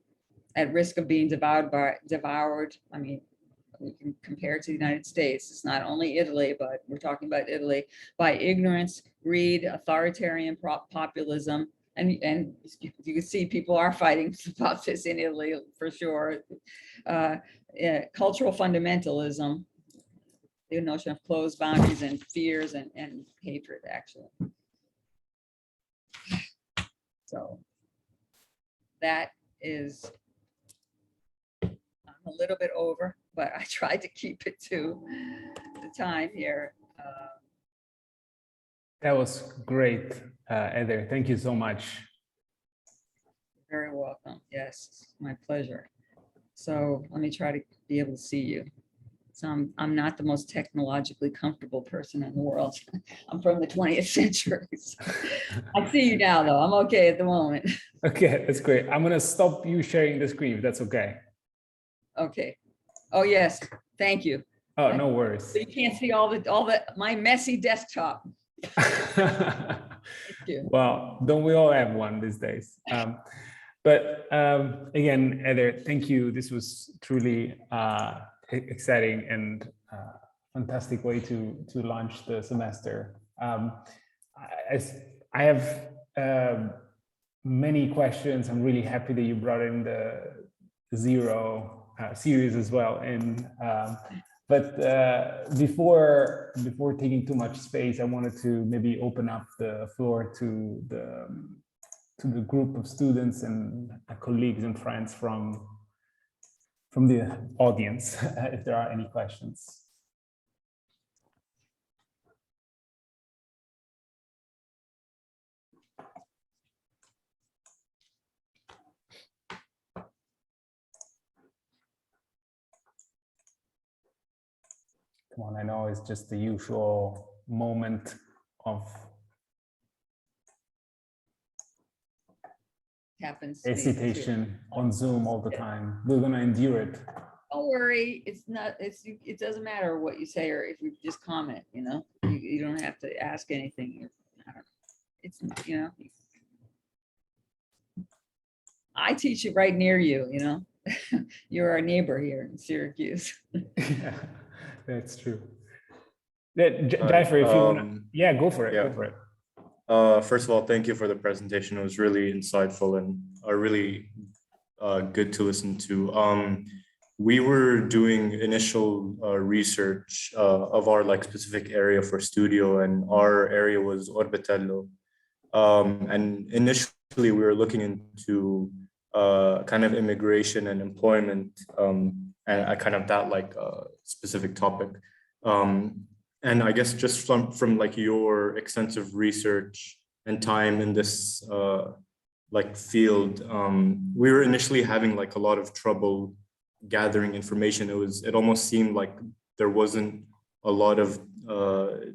at risk of being devoured we can compare it to the United States. It's not only Italy, but we're talking about Italy, by ignorance, greed, authoritarian populism. And you can see people are fighting about this in Italy for sure. Cultural fundamentalism, the notion of closed boundaries and fears and hatred, actually. So that is, I'm a little bit over, but I tried to keep it to the time here. That was great, Heather. Thank you so much. You're very welcome. Yes, my pleasure. So let me try to be able to see you. So I'm not the most technologically comfortable person in the world. I'm from the 20th century. So I see you now, though. I'm okay at the moment. Okay, that's great. I'm gonna stop you sharing the screen, if that's okay. Okay. Oh yes, thank you. Oh, no worries. So you can't see all the my messy desktop. Thank you. Well, don't we all have one these days? But again, Heather, thank you. This was truly exciting and fantastic way to launch the semester. I have many questions. I'm really happy that you brought in the Zero series as well. And but before taking too much space, I wanted to maybe open up the floor to the group of students and colleagues and friends from the audience, if there are any questions. Come on, I know it's just the usual moment of Happens. hesitation on Zoom all the time. We're gonna endure it. Don't worry, it's not. It doesn't matter what you say or if you just comment. You know, you don't have to ask anything. It's I teach it right near you. You know, you're our neighbor here in Syracuse. Yeah, that's true. Jaifer, if you want, yeah, go for it. Yeah. Go for it. First of all, thank you for the presentation. It was really insightful and really good to listen to. We were doing initial research of our specific area for studio, and our area was Orbitello. And initially we were looking into kind of immigration and employment and kind of that specific topic. And I guess just from your extensive research and time in this field, we were initially having a lot of trouble gathering information. It almost seemed like there wasn't a lot of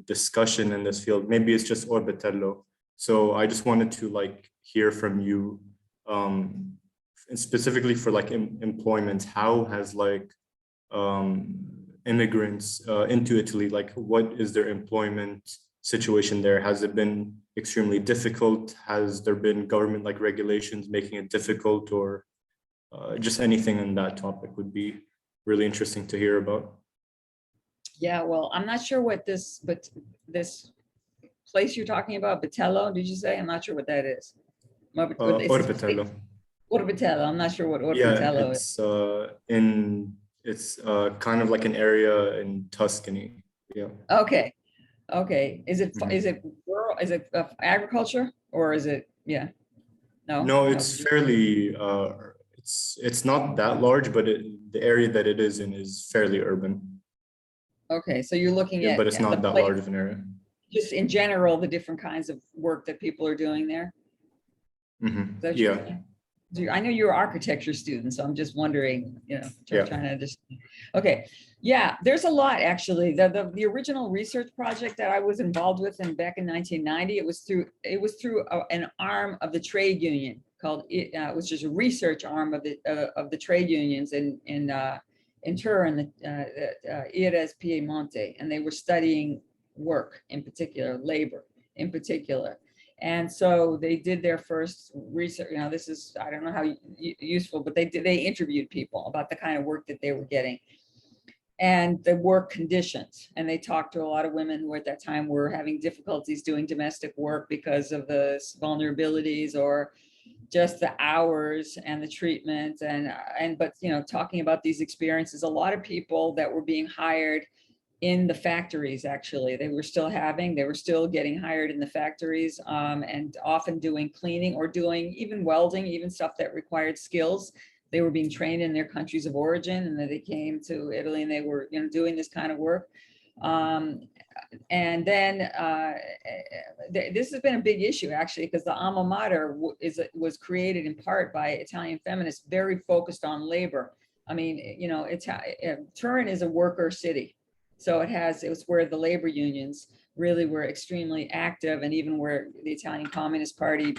discussion in this field. Maybe it's just Orbitello. So I just wanted to hear from you, and specifically for employment. How has immigrants into Italy, what is their employment situation there? Has it been extremely difficult? Has there been government regulations making it difficult, or just anything on that topic would be really interesting to hear about? Yeah, well, I'm not sure what this place you're talking about, Batello, did you say? I'm not sure what that is. Orbitello. Orbitello. I'm not sure what Orbitello is. It's kind of like an area in Tuscany. Yeah. Okay. Is it rural? Is it agriculture, or is it? Yeah. No, it's fairly. It's not that large, but the area that it is in is fairly urban. Okay, so you're looking at. But it's not that large of an area. Just in general, the different kinds of work that people are doing there. Mm-hmm. Yeah. I know you're an architecture student, so I'm just wondering, trying to understand. Okay, yeah, there's a lot actually. The original research project that I was involved with back in 1990, it was through an arm of the trade union called which is a research arm of the trade unions in Turin, IRES Piemonte, and they were studying work in particular, labor in particular. And so they did their first research. This is, I don't know how useful, but they interviewed people about the kind of work that they were getting. and the work conditions. And they talked to a lot of women who at that time were having difficulties doing domestic work because of the vulnerabilities or just the hours and the treatment but talking about these experiences, a lot of people that were being hired in the factories, actually, they were still getting hired in the factories, and often doing cleaning or doing even welding, even stuff that required skills. They were being trained in their countries of origin, and then they came to Italy and they were doing this kind of work. And then this has been a big issue, actually, because the alma mater was created in part by Italian feminists, very focused on labor. I mean, Turin is a worker city. So it was where the labor unions really were extremely active, and even where the Italian Communist Party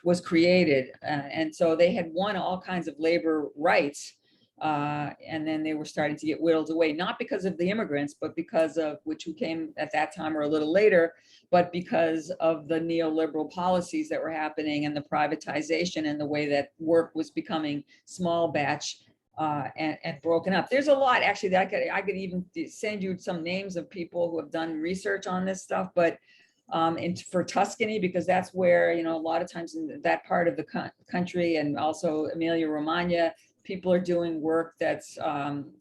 was created. And so they had won all kinds of labor rights. And then they were starting to get whittled away, not because of the immigrants, but because of who came at that time or a little later, but because of the neoliberal policies that were happening and the privatization and the way that work was becoming small batch and broken up. There's a lot actually that I could even send you some names of people who have done research on this stuff, but for Tuscany, because that's where, a lot of times in that part of the country, and also Emilia Romagna, people are doing work that's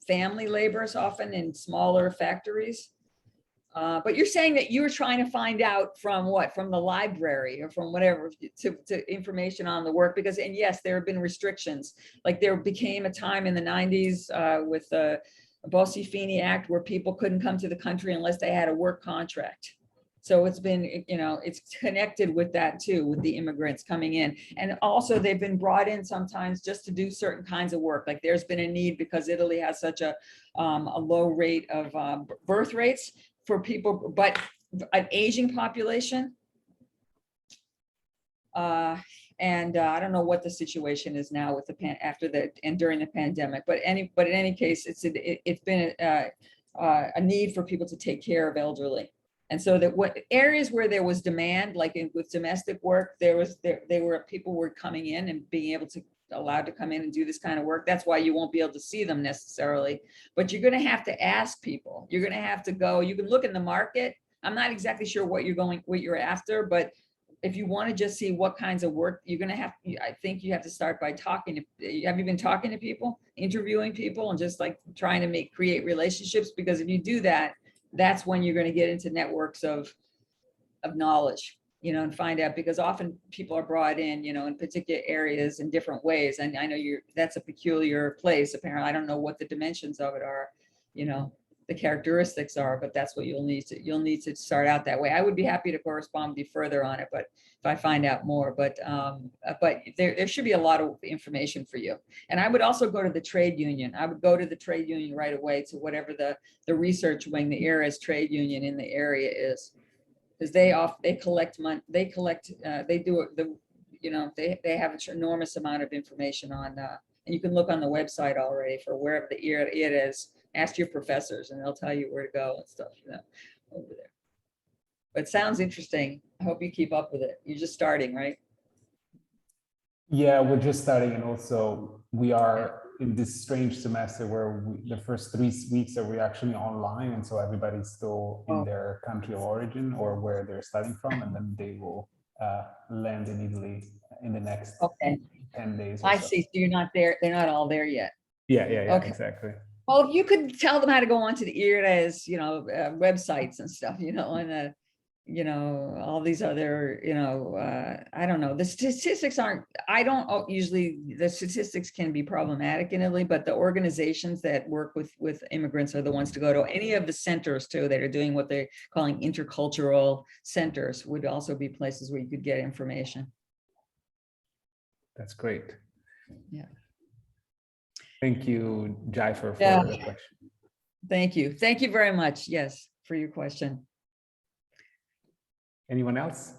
family labors, often in smaller factories. But you're saying that you were trying to find out from what? From the library or from whatever to information on the work, because, and yes, there have been restrictions. Like there became a time in the 90s with the Bossi-Fini Act where people couldn't come to the country unless they had a work contract. So it's been, it's connected with that too, with the immigrants coming in. And also they've been brought in sometimes just to do certain kinds of work. Like there's been a need because Italy has such a low rate of birth rates for people, but an aging population. And I don't know what the situation is now with during the pandemic, but in any case, it's been a need for people to take care of elderly. And so that what areas where there was demand, like with domestic work, people were coming in and being allowed to come in and do this kind of work. That's why you won't be able to see them necessarily, but you're going to have to ask people. You're going to have to go. You can look in the market. I'm not exactly sure what you're after, but if you want to just see what kinds of work, I think you have to start by talking to. Have you been talking to people, interviewing people, and just like trying to create relationships? Because if you do that, that's when you're going to get into networks of knowledge, and find out, because often people are brought in, in particular areas in different ways. And I know that's a peculiar place. Apparently, I don't know what the dimensions of it are, the characteristics are, but that's what you'll need to start out that way. I would be happy to correspond with you further on it, but if I find out more, but there should be a lot of information for you. And I would also go to the trade union. I would go to the trade union right away, to whatever the research wing, the ERAS trade union in the area is, because they collect money. They have an enormous amount of information on, and you can look on the website already for wherever the ERA is. Ask your professors and they'll tell you where to go and stuff, over there. But it sounds interesting. I hope you keep up with it. You're just starting, right? Yeah, we're just starting. And also we are in this strange semester where the first 3 weeks are we actually online. And so everybody's still in their country of origin or where they're studying from. And then they will land in Italy in the next 10 days. I see. So you're not there. They're not all there yet. Yeah, Okay. Exactly. Well, if you could tell them how to go onto the ERAS, websites and stuff, and all these other, I don't know. The statistics the statistics can be problematic in Italy, but the organizations that work with immigrants are the ones to go to. Any of the centers too that are doing what they're calling intercultural centers would also be places where you could get information. That's great. Yeah. Thank you, Jaifer, for the question. Thank you. Thank you very much. Yes, for your question. Anyone else?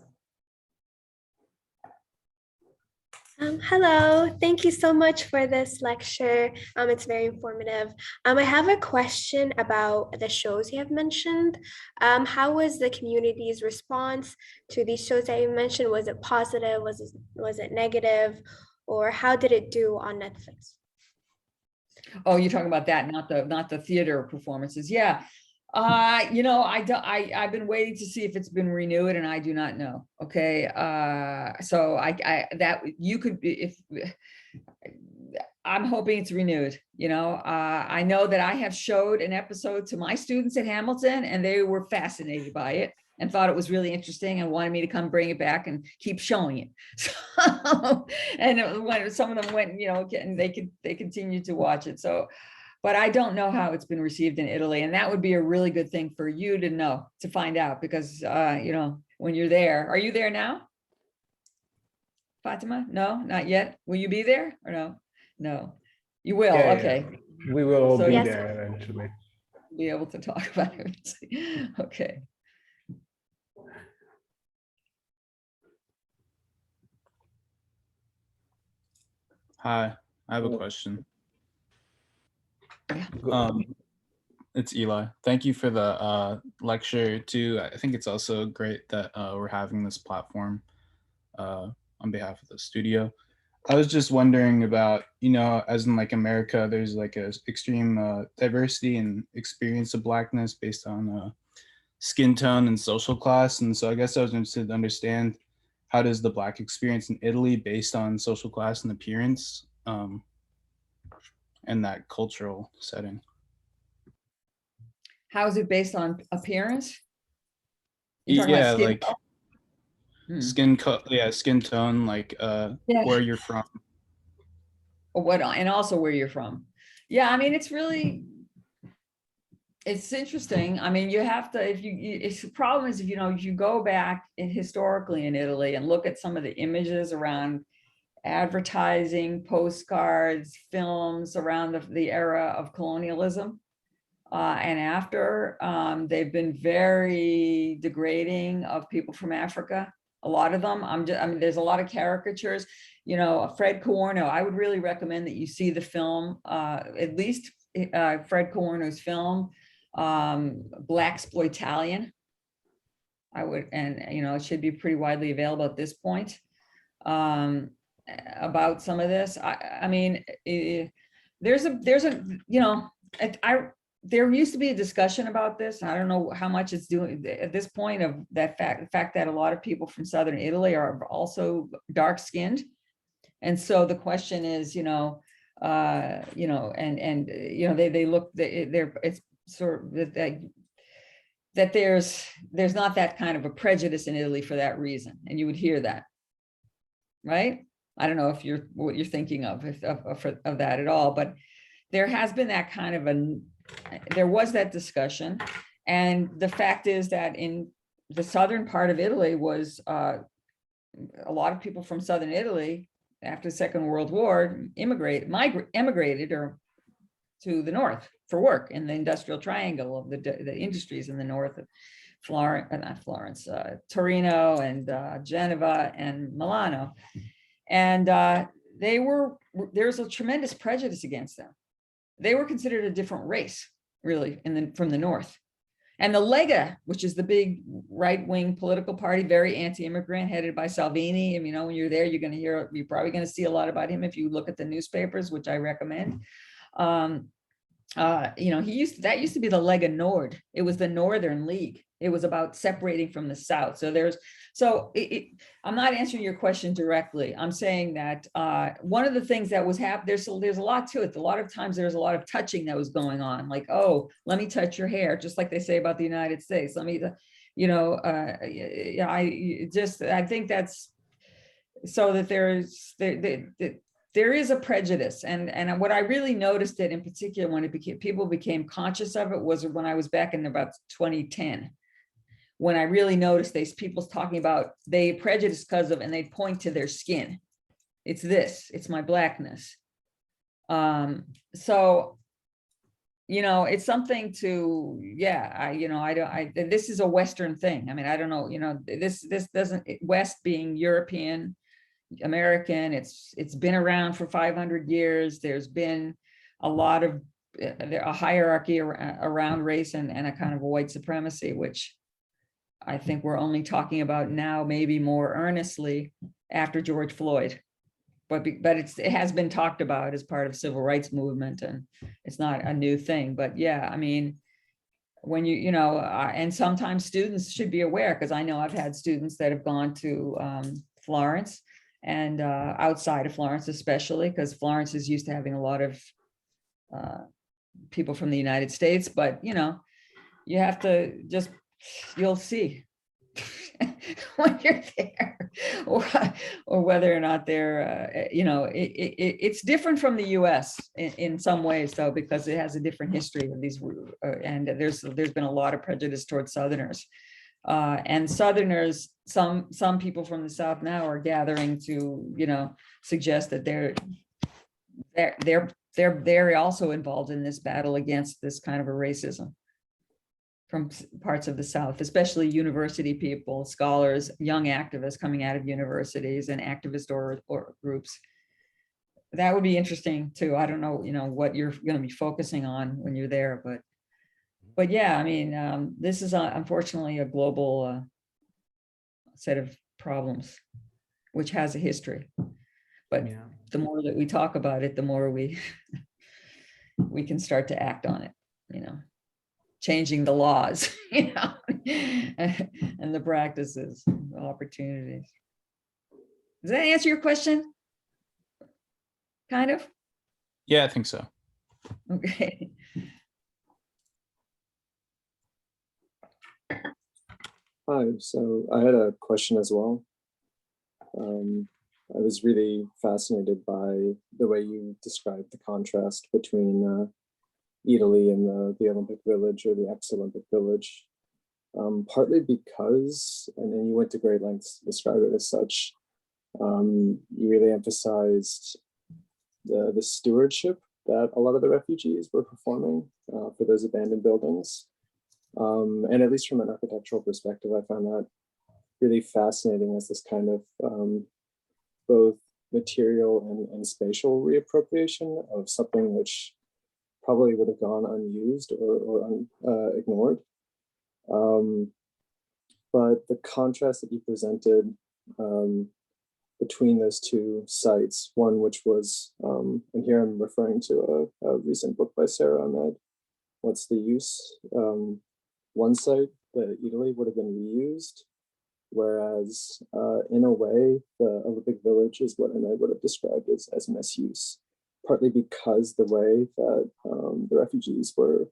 Hello, thank you so much for this lecture. It's very informative. I have a question about the shows you have mentioned. How was the community's response to these shows that you mentioned? Was it positive? Was it negative? Or how did it do on Netflix? Oh, you're talking about that, not the theater performances. Yeah. You know, I've been waiting to see if it's been renewed, and I do not know. Okay. So that you could be, if I'm hoping it's renewed. You know, I know that I have showed an episode to my students at Hamilton, and they were fascinated by it and thought it was really interesting and wanted me to come bring it back and keep showing it. So, and when some of them went, you know, and they continued to watch it. So, but I don't know how it's been received in Italy, and that would be a really good thing for you to know, to find out, because you know, when you're there. Are you there now, Fatima? No, not yet. Will you be there or no? No, you will. Yeah, Okay. yeah. We will all So be yes. there eventually. Be able to talk about it. Okay. Hi, I have a question. Yeah. It's Eli. Thank you for the lecture too. I think it's also great that we're having this platform on behalf of the studio. I was just wondering about, you know, as in like America, there's like a extreme diversity and experience of Blackness based on skin tone and social class. And so I guess I was interested to understand, how does the Black experience in Italy based on social class and appearance and that cultural setting? How is it based on appearance? You're talking Yeah, about skin like tone? skin tone, like Yeah. where you're from. Or what, and also where you're from. Yeah, I mean, it's really, it's interesting. I mean, you have to, it's the problem is, if you know, if you go back historically in Italy and look at some of the images around advertising, postcards, films around the era of colonialism, and after, they've been very degrading of people from Africa. A lot of them, I mean, there's a lot of caricatures. You know, Fred Kawarno, I would really recommend that you see the film, at least Fred Kawarno's film, Blaxploitation. I would, and you know, it should be pretty widely available at this point, about some of this. I mean, there's a, you know, there used to be a discussion about this. I don't know how much it's doing at this point, of that the fact that a lot of people from Southern Italy are also dark skinned. And so the question is, you know, you know, and you know, they look, they're, it's sort of that there's not that kind of a prejudice in Italy for that reason. And you would hear that, right? I don't know if you're, what you're thinking of that at all, but there has been that kind of there was that discussion. And the fact is that in the southern part of Italy was a lot of people from Southern Italy after the Second World War emigrated or to the north for work in the industrial triangle of the industries in the north of Torino and Genova and Milano. And there's a tremendous prejudice against them. They were considered a different race, really, from the north. And the Lega, which is the big right-wing political party, very anti-immigrant, headed by Salvini. And you know, when you're there, you're probably going to see a lot about him if you look at the newspapers, which I recommend. You know, that used to be the Lega Nord. It was the Northern League. It was about separating from the South. So I'm not answering your question directly. I'm saying that one of the things that was happening, there's a lot to it. A lot of times there's a lot of touching that was going on, like, oh, let me touch your hair, just like they say about the United States. Let me, you know, I think that's so that there is a prejudice. And what I really noticed it in particular when people became conscious of it was when I was back in about 2010. When I really noticed people talking about they prejudice because of, and they point to their skin. It's my blackness. So, you know, it's something to, yeah, this is a Western thing. I mean, I don't know, you know, this doesn't, West being European, American, it's been around for 500 years. There's been a lot of a hierarchy around race and a kind of a white supremacy, which I think we're only talking about now, maybe more earnestly after George Floyd. but it has been talked about as part of civil rights movement, and it's not a new thing. But yeah, I mean, when and sometimes students should be aware, because I know I've had students that have gone to Florence and outside of Florence, especially because Florence is used to having a lot of people from the United States, but you have to just, you'll see when you're there, or whether or not they're, it's different from the US in some ways, though, because it has a different history of these, and there's been a lot of prejudice towards Southerners. And Southerners, some people from the South now are gathering to, suggest that they're also involved in this battle against this kind of a racism from parts of the South, especially university people, scholars, young activists coming out of universities, and activist or groups. That would be interesting too. I don't know, what you're going to be focusing on when you're there, but yeah, I mean, this is unfortunately a global set of problems, which has a history. But Yeah. the more that we talk about it, the more we can start to act on it, changing the laws, and the practices, the opportunities. Does that answer your question? Kind of? Yeah, I think so. Okay. Hi, so I had a question as well. I was really fascinated by the way you described the contrast between Italy and the Olympic Village, or the ex-Olympic Village, partly because, and then you went to great lengths to describe it as such, you really emphasized the stewardship that a lot of the refugees were performing for those abandoned buildings. And at least from an architectural perspective, I found that really fascinating as this kind of both material and spatial reappropriation of something which probably would have gone unused or ignored. But the contrast that you presented between those two sites, one which was, and here I'm referring to a recent book by Sarah Ahmed, What's the Use? One site, the Italy, would have been reused, whereas in a way, the Olympic Village is what Ahmed would have described as misuse, partly because the way that the refugees were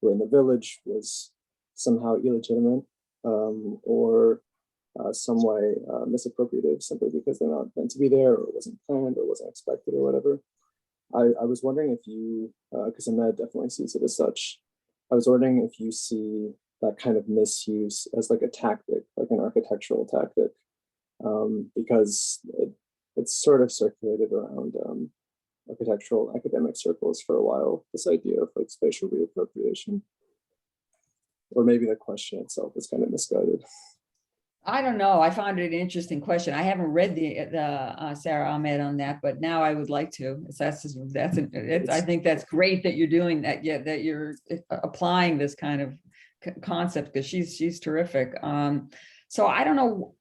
in the village was somehow illegitimate or some way misappropriative, simply because they're not meant to be there, or it wasn't planned, or wasn't expected, or whatever. I was wondering if you, because Ahmed definitely sees it as such, I was wondering if you see that kind of misuse as like a tactic, like an architectural tactic, because it's sort of circulated around architectural academic circles for a while, this idea of like spatial reappropriation. Or maybe the question itself is kind of misguided. I don't know. I found it an interesting question. I haven't read the Sarah Ahmed on that, but now I would like to. I think that's great that you're doing that. Yeah, that you're applying this kind of concept, because she's terrific. So I don't know.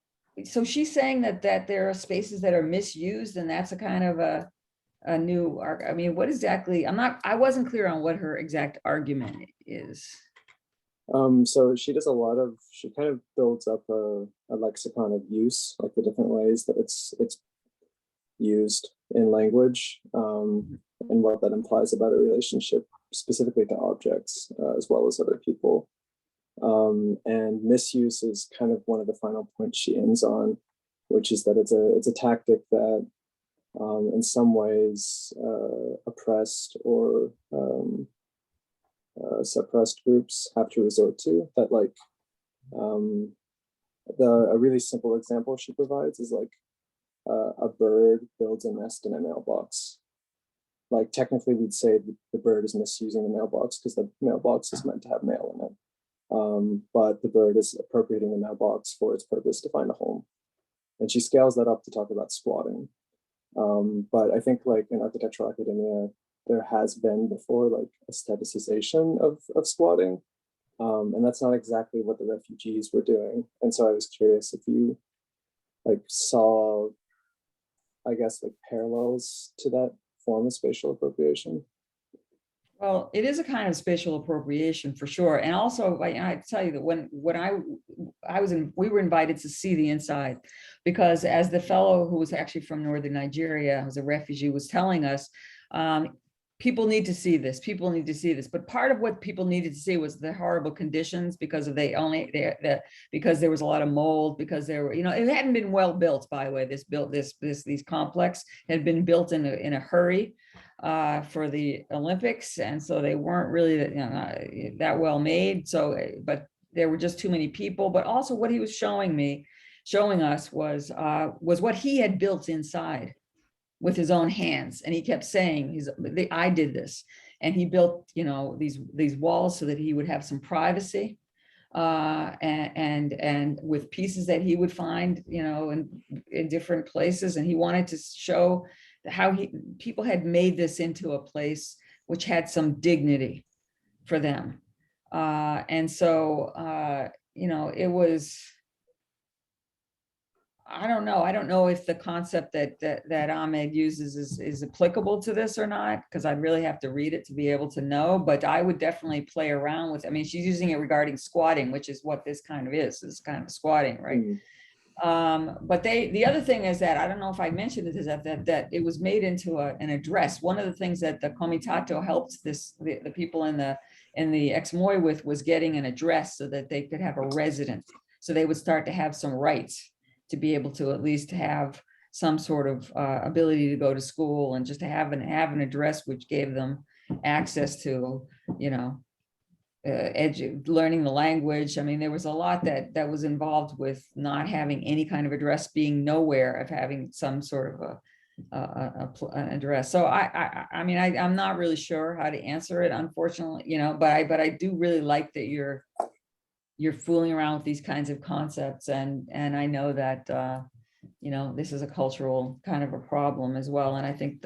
So she's saying that there are spaces that are misused, and that's a kind of a new. I mean, what exactly? I wasn't clear on what her exact argument is. So she does she kind of builds up a lexicon of use, like the different ways that it's used in language, and what that implies about a relationship, specifically to objects, as well as other people. And misuse is kind of one of the final points she ends on, which is that it's a tactic that in some ways oppressed or suppressed groups have to resort to, that like a really simple example she provides is like a bird builds a nest in a mailbox. Like technically we'd say the bird is misusing the mailbox because the mailbox is meant to have mail in it. But the bird is appropriating the mailbox for its purpose to find a home. And she scales that up to talk about squatting. But I think like in architectural academia, there has been before like aestheticization of squatting. And that's not exactly what the refugees were doing. And so I was curious if you like saw I guess, like parallels to that form of spatial appropriation? Well, it is a kind of spatial appropriation for sure. And also, I tell you that when we were invited to see the inside, because as the fellow who was actually from northern Nigeria, who was a refugee, was telling us, people need to see this. People need to see this. But part of what people needed to see was the horrible conditions because of because there was a lot of mold, because there were, it hadn't been well built, by the way. These complex had been built in a hurry for the Olympics, and so they weren't really that well made. So, but there were just too many people. But also, what he was showing us was what he had built inside with his own hands, and he kept saying, "I did this," and he built, these walls so that he would have some privacy, and with pieces that he would find, in different places, and he wanted to show how people had made this into a place which had some dignity for them, and so it was. I don't know if the concept that Ahmed uses is applicable to this or not, because I'd really have to read it to be able to know, but I would definitely play around with it. I mean, she's using it regarding squatting, which is what this kind of is kind of squatting, right? But the other thing is that, I don't know if I mentioned it, is that it was made into an address. One of the things that the Comitato helped the people in the ex-Moy with was getting an address so that they could have a residence. So they would start to have some rights to be able to at least have some sort of ability to go to school, and just to have an address which gave them access to, learning the language. I mean, there was a lot that was involved with not having any kind of address, being nowhere, of having some sort of an address. So I'm not really sure how to answer it, unfortunately, but I do really like that you're fooling around with these kinds of concepts, and I know that this is a cultural kind of a problem as well. And I think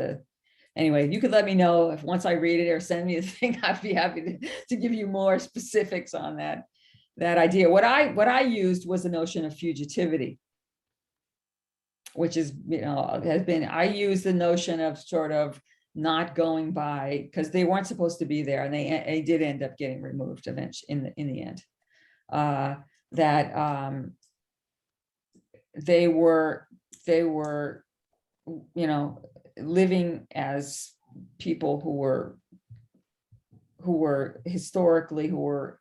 anyway, you could let me know if once I read it or send me a thing, I'd be happy to give you more specifics on that idea. What I used was the notion of fugitivity, which is, I used the notion of sort of not going by, because they weren't supposed to be there, and they did end up getting removed eventually in the end. That they were living as people who were historically, who were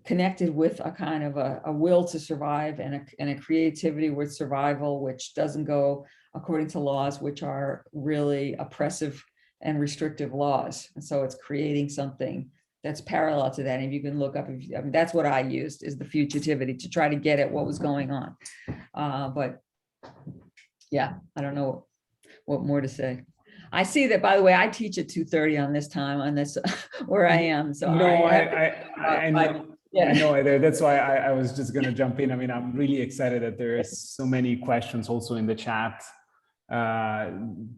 connected with a kind of a will to survive, and a creativity with survival, which doesn't go according to laws which are really oppressive and restrictive laws. And so it's creating something that's parallel to that. And if you can look up, that's what I used, is the fugitivity, to try to get at what was going on. But yeah, I don't know what more to say. I see that, by the way, I teach at 2:30 on this time, on this where I am. So no, I know. Yeah. I know either. That's why I was just going to jump in. I mean, I'm really excited that there is so many questions also in the chat. I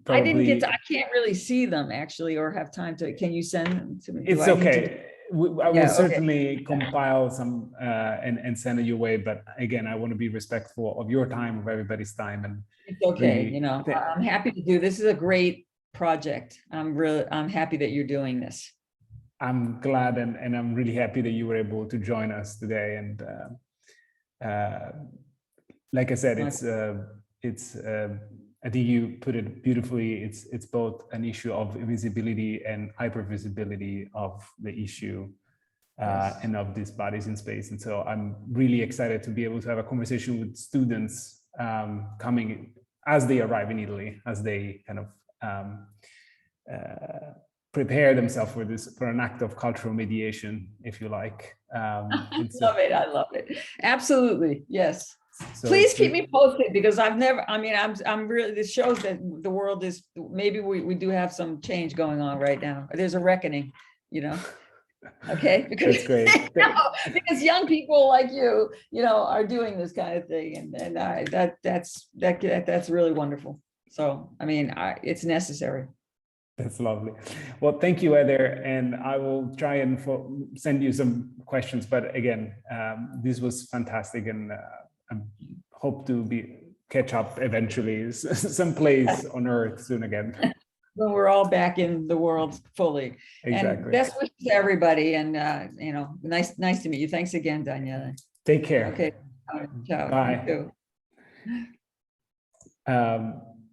can't really see them actually, or have time to. Can you send them to me? It's okay. I will certainly compile some and send it your way. But again, I want to be respectful of your time, of everybody's time, and it's okay. Really, I'm happy to do. This is a great project. I'm happy that you're doing this. I'm glad, and I'm really happy that you were able to join us today. And like I said, it's I think you put it beautifully. It's both an issue of visibility and hypervisibility of the issue, and of these bodies in space. And so I'm really excited to be able to have a conversation with students coming as they arrive in Italy, as they kind of prepare themselves for an act of cultural mediation, if you like. I love it. Absolutely, yes. So please keep me posted, because I'm really, this shows that the world is, maybe we do have some change going on right now. There's a reckoning, okay, because that's great. Because young people like you are doing this kind of thing, and that's really wonderful. So I mean, it's necessary. That's lovely. Well, thank you, Heather, and I will try and send you some questions. But again, this was fantastic, and I hope to catch up eventually, someplace on Earth soon again. When we're all back in the world fully. Exactly. And best wishes to everybody. And nice to meet you. Thanks again, Daniela. Take care. Okay. Ciao. Bye. You too.